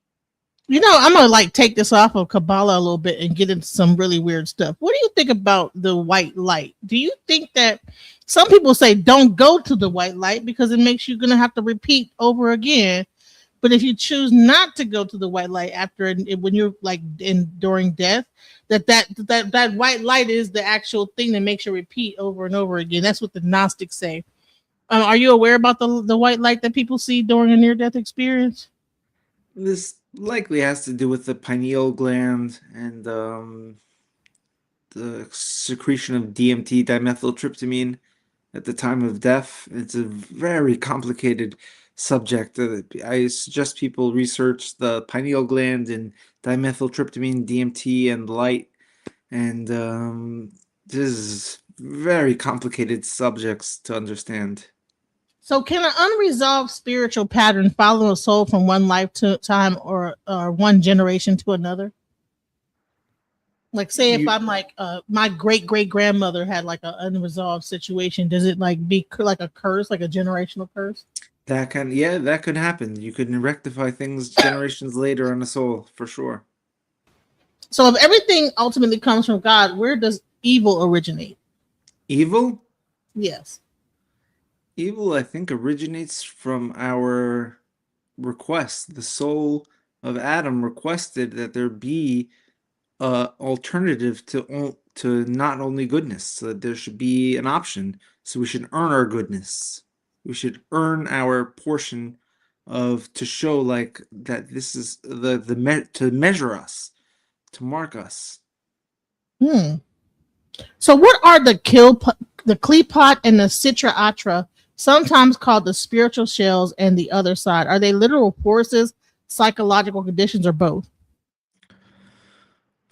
I'm gonna like take this off of Kabbalah a little bit and get into some really weird stuff. What do you think about the white light? Do you think that some people say don't go to the white light because it makes you gonna have to repeat over again? But if you choose not to go to the white light after when you're like during death, that white light is the actual thing that makes you repeat over and over again. That's what the Gnostics say. Are you aware about the white light that people see during a near death experience? This likely has to do with the pineal gland and the secretion of DMT, dimethyltryptamine, at the time of death. It's a very complicated subject. I suggest people research the pineal gland and dimethyltryptamine, DMT, and light. And this is very complicated subjects to understand. So, can an unresolved spiritual pattern follow a soul from one lifetime or one generation to another? Like, say if I'm like my great grandmother had like an unresolved situation, does it like be like a curse, like a generational curse? That could happen. You could rectify things generations later on a soul, for sure. So, if everything ultimately comes from God, where does evil originate? Evil? Yes. Evil, I think, originates from our request. The soul of Adam requested that there be an alternative to not only goodness, so that there should be an option. So we should earn our goodness. We should earn our portion to show like that this is to measure us, to mark us. So what are the Klipot and the Sitra Atra, sometimes called the spiritual shells, and the other side? Are they literal forces, psychological conditions, or both?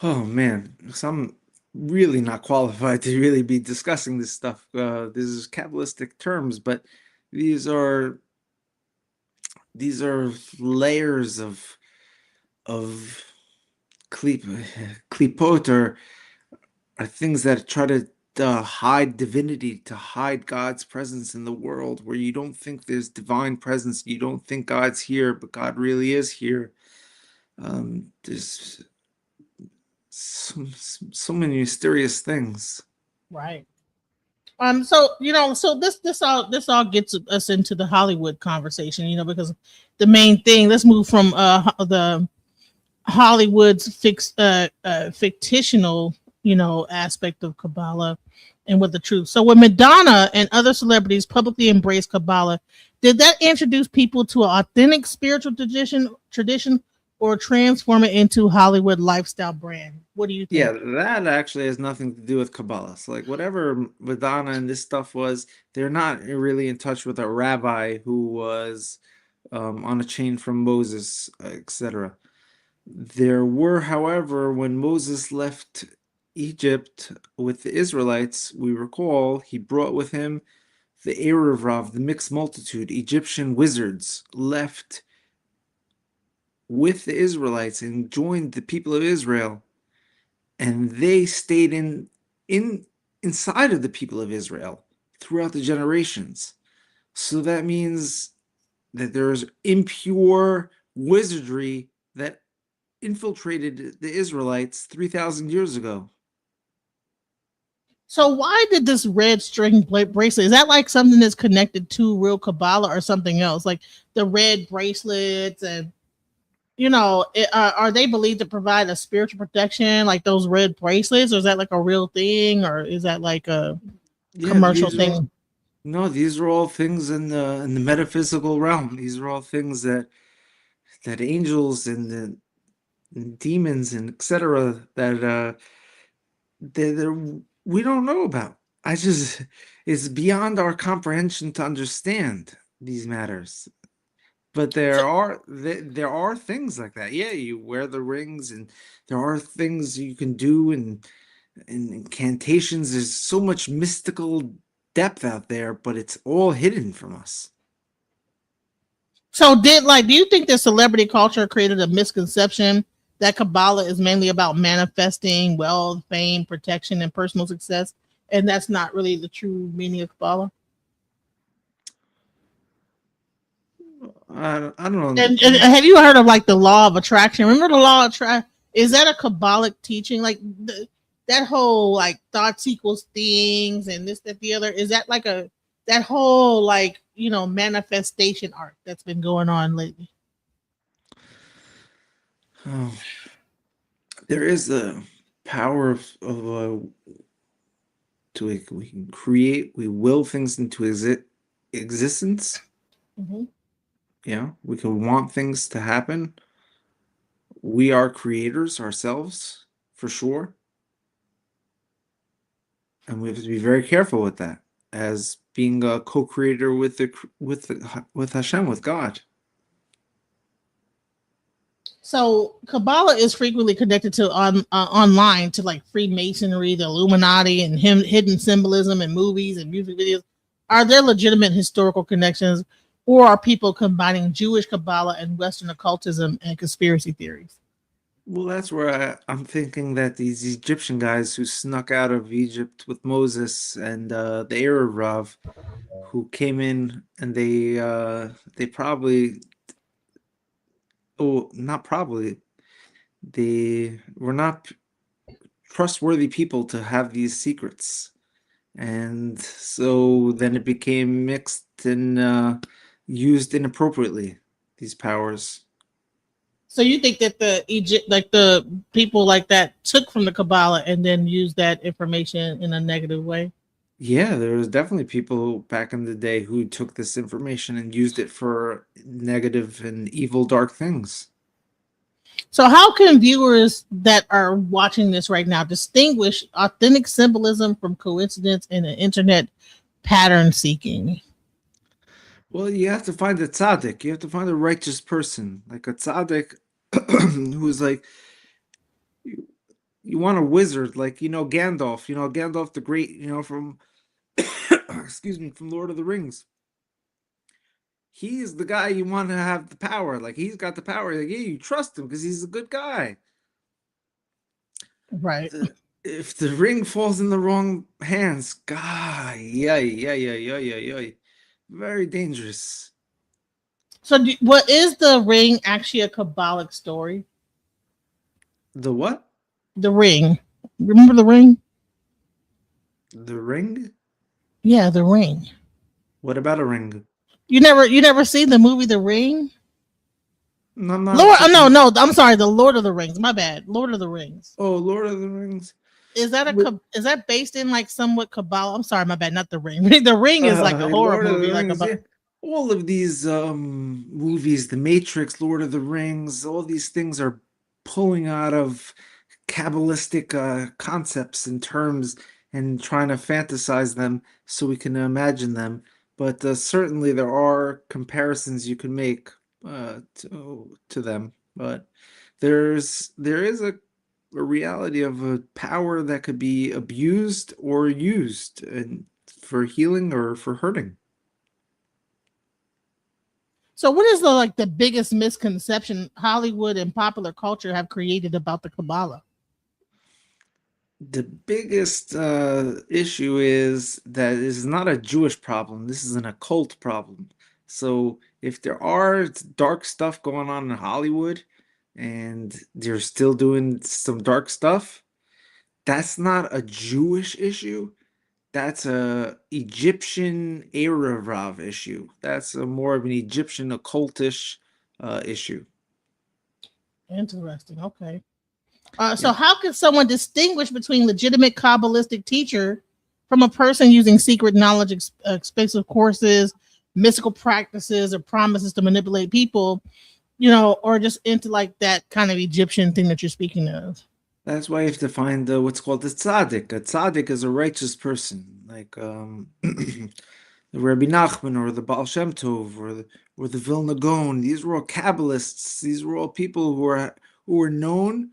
Oh man, so I'm really not qualified to really be discussing this stuff. This is Kabbalistic terms, but these are layers of klipot, are things that try to hide divinity, to hide God's presence in the world, where you don't think there's divine presence, you don't think God's here, but God really is here. There's so many mysterious things. Right. So this all gets us into the Hollywood conversation, because the main thing. Let's move from the Hollywood's fictional, aspect of Kabbalah, and with the truth. So when Madonna and other celebrities publicly embraced Kabbalah, did that introduce people to an authentic spiritual tradition or transform it into Hollywood lifestyle brand? What do you think? Yeah, that actually has nothing to do with Kabbalah. So, like, whatever Madonna and this stuff was, they're not really in touch with a rabbi who was on a chain from Moses, etc. There were, however, when Moses left Egypt with the Israelites, we recall he brought with him the Erev, the mixed multitude, Egyptian wizards, left with the Israelites and joined the people of Israel. And they stayed inside of the people of Israel throughout the generations. So that means that there's impure wizardry that infiltrated the Israelites 3,000 years ago. So why did this red string bracelet? Is that like something that's connected to real Kabbalah or something else? Like the red bracelets and, you know, are they believed to provide a spiritual protection like those red bracelets? Or is that like a real thing? Or is that like a commercial thing? No, these are all things in the metaphysical realm. These are all things that angels and demons and etc. that we don't know about. It's beyond our comprehension to understand these matters. But there are things like that. Yeah, you wear the rings, and there are things you can do, and incantations. There's so much mystical depth out there, but it's all hidden from us. So do you think that celebrity culture created a misconception that Kabbalah is mainly about manifesting wealth, fame, protection, and personal success, and that's not really the true meaning of Kabbalah? I don't know. And have you heard of like the law of attraction? Remember the law of attraction? Is that a Kabbalic teaching? Like that whole like thoughts equals things and this, that, the other. Is that like that whole like, you know, manifestation art that's been going on lately? Oh, there is the power of we can create, we will things into existence. Mm-hmm. Yeah, we can want things to happen. We are creators ourselves, for sure. And we have to be very careful with that, as being a co-creator with Hashem, with God. So Kabbalah is frequently connected to online to like Freemasonry, the Illuminati, and hidden symbolism in movies and music videos. Are there legitimate historical connections, or are people combining Jewish Kabbalah and Western occultism and conspiracy theories? Well, that's where I'm thinking that these Egyptian guys who snuck out of Egypt with Moses and the Erev, who came in, and they probably, not probably, they were not trustworthy people to have these secrets. And so then it became mixed and used inappropriately, these powers. So you think that the people like that took from the Kabbalah and then used that information in a negative way? Yeah, there was definitely people back in the day who took this information and used it for negative and evil, dark things. So how can viewers that are watching this right now distinguish authentic symbolism from coincidence and an internet pattern seeking? Well, you have to find a tzaddik. You have to find a righteous person, like a tzaddik who's like, you want a wizard, like, Gandalf, Gandalf the Great, from, excuse me, from Lord of the Rings. He is the guy you want to have the power. Like, he's got the power. Like, yeah, you trust him because he's a good guy. Right. If the ring falls in the wrong hands, God, yeah. Very dangerous. So what is the ring actually a Kabbalic story? The what? The ring. Remember the ring? The ring? Yeah, the ring. What about a ring? You never seen the movie The Ring? No, no, I'm sorry, the Lord of the Rings. My bad. Lord of the Rings. Oh, Lord of the Rings. Is that based in like somewhat Kabbalah? I'm sorry, my bad, not The Ring. The Ring is like a horror Lord of movie, the like Rings, about yeah. All of these movies, The Matrix, Lord of the Rings, all these things are pulling out of Kabbalistic concepts and terms and trying to fantasize them so we can imagine them. But certainly there are comparisons you can make to them. But there is a reality of a power that could be abused or used and for healing or for hurting. So what is the biggest misconception Hollywood and popular culture have created about the Kabbalah? The biggest issue is that it's not a Jewish problem. This is an occult problem. So if there are dark stuff going on in Hollywood and they're still doing some dark stuff, that's not a Jewish issue. That's a Egyptian Erev issue. That's more of an Egyptian occultish issue. Interesting. Okay. So Yeah. how can someone distinguish between legitimate Kabbalistic teacher from a person using secret knowledge, expensive courses, mystical practices, or promises to manipulate people, or just into like that kind of Egyptian thing that you're speaking of? That's why you have to find what's called a tzaddik. A tzaddik is a righteous person, like the Rabbi Nachman or the Baal Shem Tov or the Vilna Gaon. These were all Kabbalists. These were all people who were known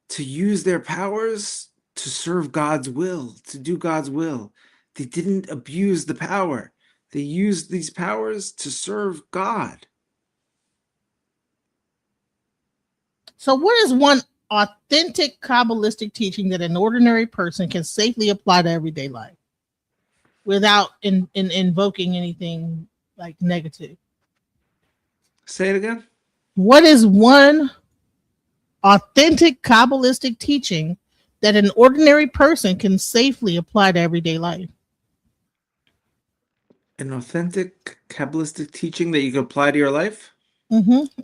to use their powers to serve God's will, to do God's will. They didn't abuse the power. They used these powers to serve God. So what is one authentic Kabbalistic teaching that an ordinary person can safely apply to everyday life without invoking anything like negative? Say it again. What is one authentic Kabbalistic teaching that an ordinary person can safely apply to everyday life? An authentic Kabbalistic teaching that you can apply to your life?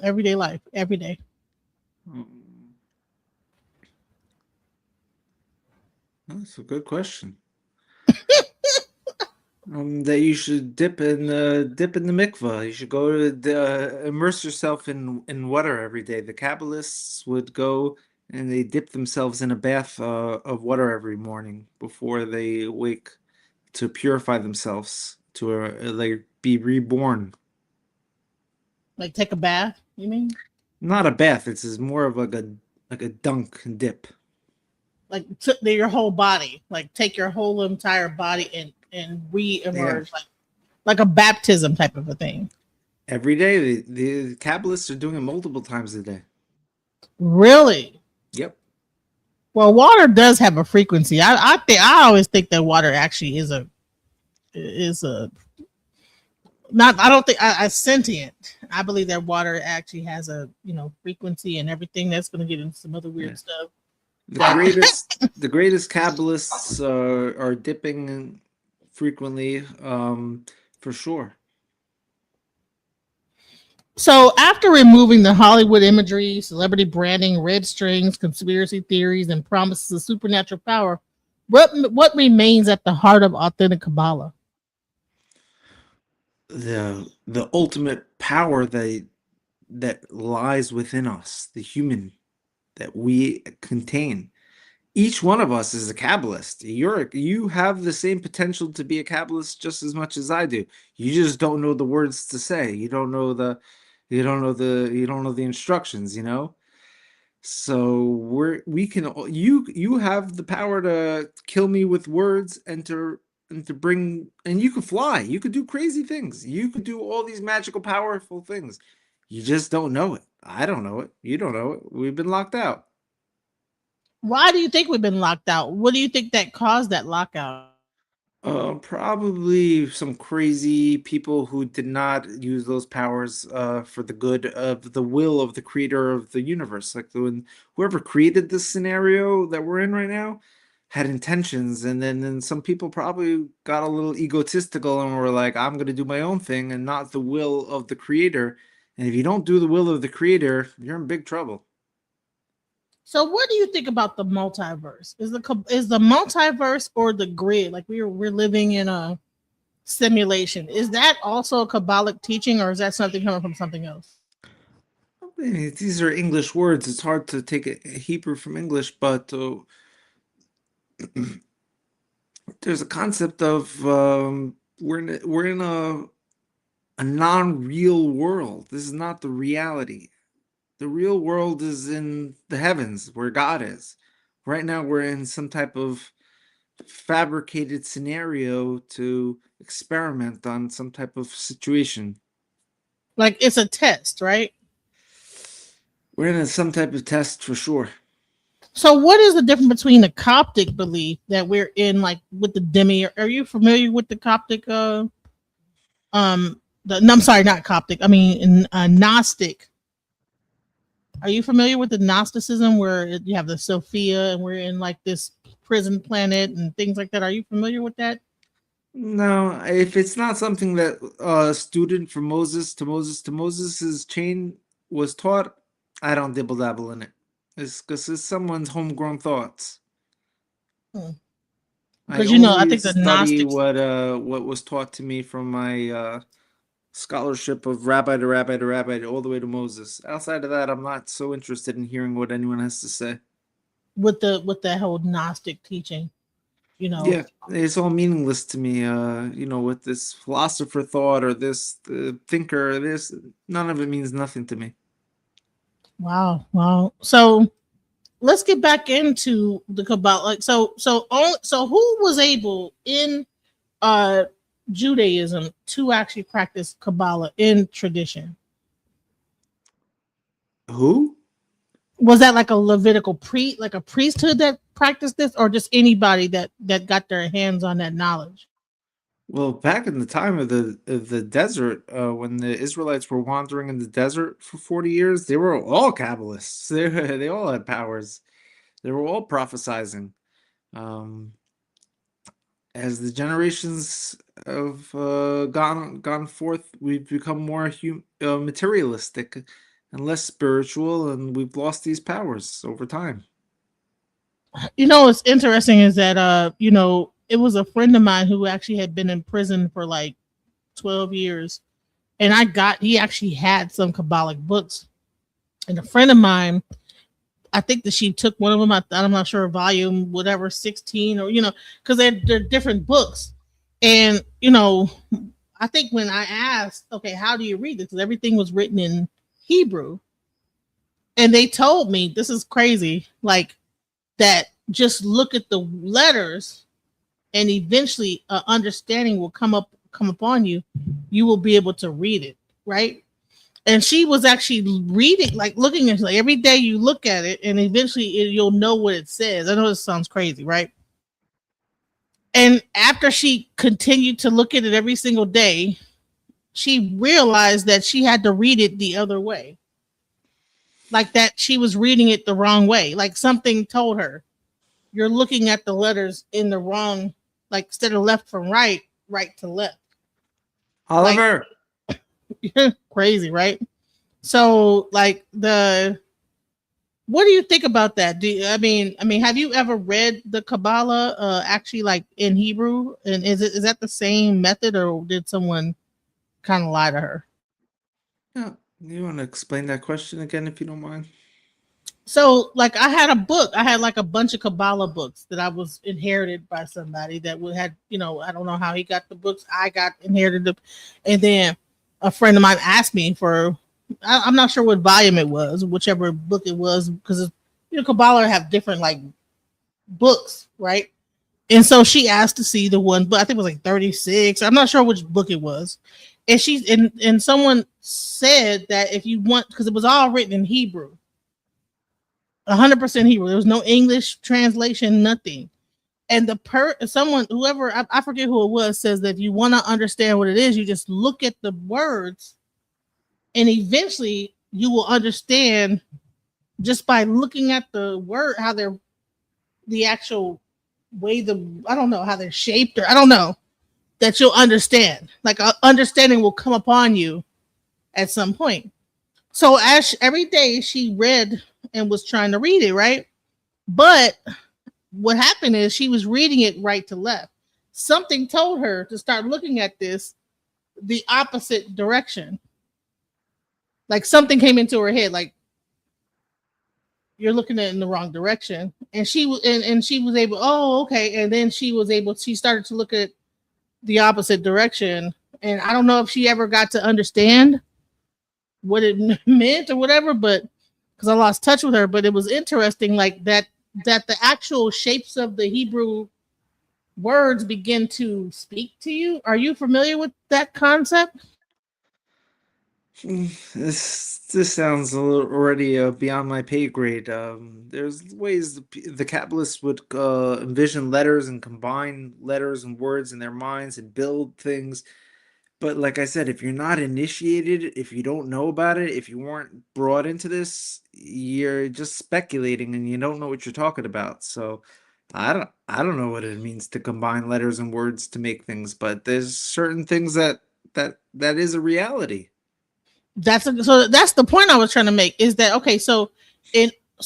Everyday life, every day. That's a good question. That you should dip in the mikvah. You should go to immerse yourself in water every day. The Kabbalists would go and they dip themselves in a bath of water every morning before they wake to purify themselves to like be reborn. Like take a bath, you mean? Not a bath. It's more of like a dunk and dip. Like your whole body, like take your whole entire body and re-emerge, like a baptism type of a thing. Every day, the Kabbalists are doing it multiple times a day. Really? Yep. Well, water does have a frequency. I always think that water actually is a not. I don't think I sentient. I believe that water actually has a frequency and everything. That's going to get into some other weird stuff. The greatest Kabbalists are dipping frequently, for sure. So after removing the Hollywood imagery, celebrity branding, red strings, conspiracy theories, and promises of supernatural power, what remains at the heart of authentic Kabbalah? The ultimate power that lies within us, the human that we contain. Each one of us is a Kabbalist. You have the same potential to be a Kabbalist just as much as I do. You just don't know the words to say. You don't know the instructions, So you have the power to kill me with words and to bring, and you could fly. You could do crazy things. You could do all these magical, powerful things. You just don't know it. I don't know it. You don't know it. We've been locked out. Why do you think we've been locked out? What do you think that caused that lockout? Probably some crazy people who did not use those powers for the good of the will of the creator of the universe. Like whoever created this scenario that we're in right now had intentions, and then some people probably got a little egotistical and were like, I'm going to do my own thing and not the will of the creator. And if you don't do the will of the creator, you're in big trouble. So, what do you think about the multiverse? Is the multiverse or the grid? Like we're living in a simulation. Is that also a Kabbalic teaching, or is that something coming from something else? These are English words. It's hard to take a Hebrew from English, but there's a concept of we're in a non-real world. This is not the reality. The real world is in the heavens where God is. Right now we're in some type of fabricated scenario to experiment on some type of situation. Like it's a test, right? We're in some type of test for sure. So, what is the difference between the Coptic belief that we're in, like with the demi? Are you familiar with the Coptic? No, I'm sorry, not Coptic. I mean, Gnostic. Are you familiar with the Gnosticism where you have the Sophia and we're in like this prison planet and things like that? Are you familiar with that? No, if it's not something that a student from Moses to Moses to Moses' chain was taught, I don't dibble dabble in it. It's because it's someone's homegrown thoughts. I Because I think always the study Gnostics. what was taught to me from my scholarship of rabbi to rabbi to rabbi all the way to Moses. Outside of that, I'm not so interested in hearing what anyone has to say. With that whole Gnostic teaching, Yeah, it's all meaningless to me. With this philosopher thought or this thinker, this none of it means nothing to me. Wow. So let's get back into the Kabbalah. Like, so who was able in uh Judaism to actually practice Kabbalah in tradition? Who? Was that like a Levitical like a priesthood that practiced this, or just anybody that got their hands on that knowledge? Well, back in the time of the desert, when the Israelites were wandering in the desert for 40 years, they were all Kabbalists. They all had powers. They were all prophesizing. As the generations have gone forth, we've become more materialistic and less spiritual, and we've lost these powers over time. What's interesting is that it was a friend of mine who actually had been in prison for like 12 years, and he actually had some Kabbalic books, and a friend of mine, I think that she took one of them. I'm not sure, volume whatever 16, or because they're different books, and I think when I asked, okay, how do you read this? Because everything was written in Hebrew, and they told me, this is crazy, like that. Just look at the letters, and eventually, understanding will come upon you. You will be able to read it, right? And she was actually reading, like looking at it, like every day you look at it, and eventually you'll know what it says. I know this sounds crazy, right? And after she continued to look at it every single day, she realized that she had to read it the other way. Like that she was reading it the wrong way. Like something told her, you're looking at the letters in the wrong, like instead of left from right, right to left. Oliver. Like, crazy, right? So like what do you think about that? I mean, have you ever read the Kabbalah actually like in Hebrew? And is that the same method, or did someone kind of lie to her? Yeah, you want to explain that question again, if you don't mind? So like I had like a bunch of Kabbalah books that I was inherited by somebody that had, I don't know how he got the books. I got inherited them. And then a friend of mine asked me for, I'm not sure what volume it was, whichever book it was, because Kabbalah have different like books, right? And so she asked to see the one, but I think it was like 36. I'm not sure which book it was. And and someone said that if you want, because it was all written in Hebrew, 100% Hebrew. There was no English translation, nothing. And whoever, I forget who it was, says that if you want to understand what it is, you just look at the words, and eventually you will understand just by looking at the word, how they're the actual way I don't know how they're shaped, or I don't know, that you'll understand. Like understanding will come upon you at some point. So every day she read and was trying to read it, right? But what happened is she was reading it right to left. Something told her to start looking at this the opposite direction. Like something came into her head, like you're looking at it in the wrong direction. And she was and she was able, oh, okay. And then she started to look at the opposite direction. And I don't know if she ever got to understand what it meant or whatever, but because I lost touch with her, but it was interesting, like that the actual shapes of the Hebrew words begin to speak to you. Are you familiar with that concept? This sounds a little already beyond my pay grade. There's ways the Kabbalists would envision letters and combine letters and words in their minds and build things. But like I said, if you're not initiated, if you don't know about it, if you weren't brought into this, you're just speculating and you don't know what you're talking about. So I don't know what it means to combine letters and words to make things, but there's certain things that is a reality. So that's the point I was trying to make, is that okay,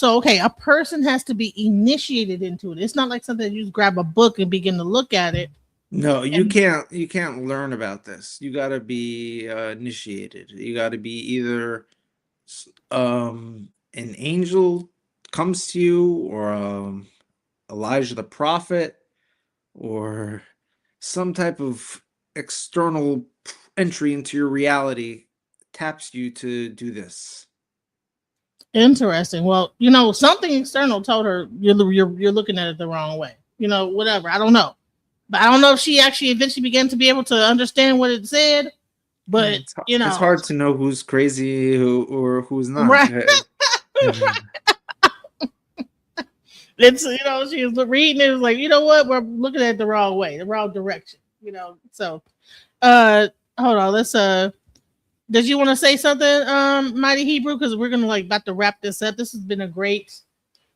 okay, a person has to be initiated into it. It's not like something you just grab a book and begin to look at it. No, you can't learn about this. You got to be initiated. You got to be either an angel comes to you, or Elijah the prophet, or some type of external entry into your reality taps you to do this. Interesting. Well, something external told her you're looking at it the wrong way. Whatever. I don't know. But I don't know if she actually eventually began to be able to understand what it said. But it's hard to know who's crazy or who's not. Right. It's she was reading it, was like, you know what, we're looking at it the wrong way, the wrong direction. So hold on, let's did you want to say something, Mighty Hebrew? Because we're gonna about to wrap this up. This has been a great.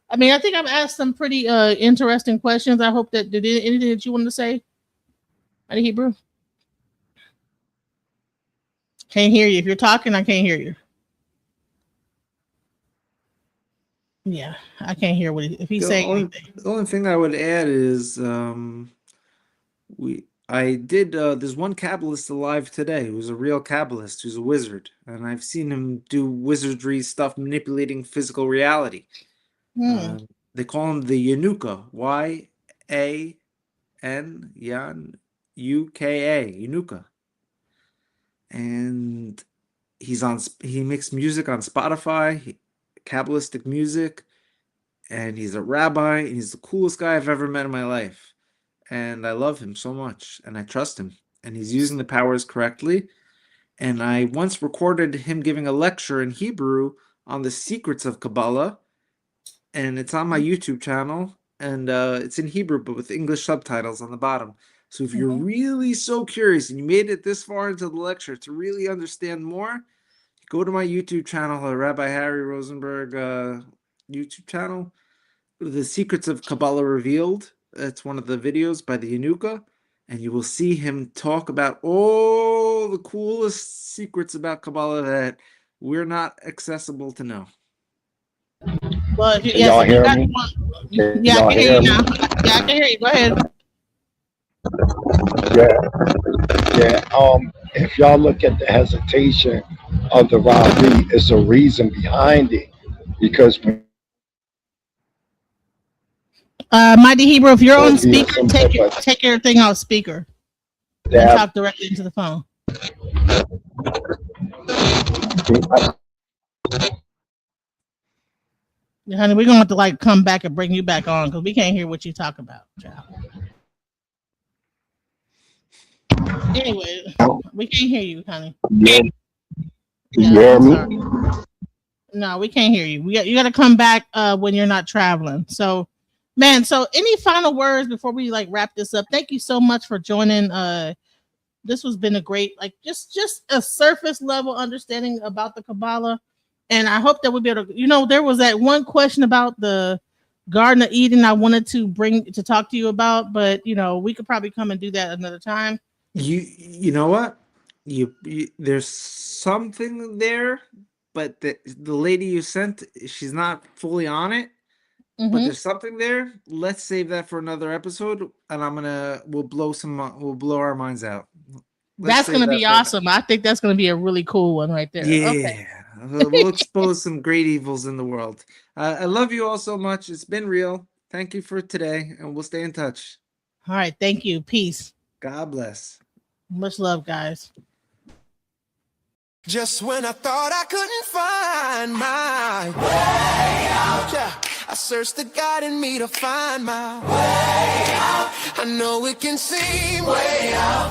I mean, I think I've asked some pretty interesting questions. I hope that did anything that you wanted to say, Mighty Hebrew. Can't hear you. If you're talking, I can't hear you. Yeah, I can't hear if he's saying anything. The only thing I would add is I did there's one Kabbalist alive today who's a real Kabbalist, who's a wizard, and I've seen him do wizardry stuff manipulating physical reality. They call him the Yanuka, Y-A-N U-K-A, Yanuka. And he makes music on Spotify, Kabbalistic music, and he's a rabbi, and he's the coolest guy I've ever met in my life. And I love him so much, and I trust him, and he's using the powers correctly. And I once recorded him giving a lecture in Hebrew on the secrets of Kabbalah, and it's on my YouTube channel, and it's in Hebrew, but with English subtitles on the bottom. So if you're really so curious and you made it this far into the lecture to really understand more, go to my YouTube channel, Rabbi Harry Rozenberg YouTube channel, The Secrets of Kabbalah Revealed. It's one of the videos by the Yanuka, and you will see him talk about all the coolest secrets about Kabbalah that we're not accessible to know. Well, y'all hear me? Yeah, I can hear you now. Yeah, I can hear you. Go ahead. Yeah. If y'all look at the hesitation of the Rabbi, it's a reason behind it, because Mighty Hebrew, if you're on speaker, take your thing off speaker and talk directly into the phone. Yeah, honey, we're gonna have to come back and bring you back on because we can't hear what you talk about, child. Anyway, we can't hear you, honey. You hear me? No, we can't hear you. You got to come back when you're not traveling. So, man. So, any final words before we wrap this up? Thank you so much for joining. This has been a great just a surface level understanding about the Kabbalah. And I hope that we'll be able to, there was that one question about the Garden of Eden I wanted to talk to you about, but we could probably come and do that another time. You know what? You there's something there, but the lady you sent, she's not fully on it. But Mhm. there's something there. Let's save that for another episode, and we'll blow our minds out. Let's That's save gonna that be for awesome. I think that's gonna be a really cool one right there. Okay. yeah. We'll expose some great evils in the world. I love you all so much. It's been real. Thank you for today, and we'll stay in touch. All right. Thank you. Peace. God bless. Much love, guys. Just when I thought I couldn't find my way out, yeah, I searched the God in me to find my way out. I know it can seem way out,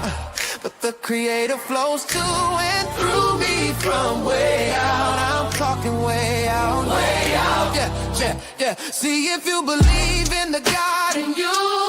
but the Creator flows to and through me from way out. I'm talking way out, yeah, yeah, yeah. See if you believe in the God in you.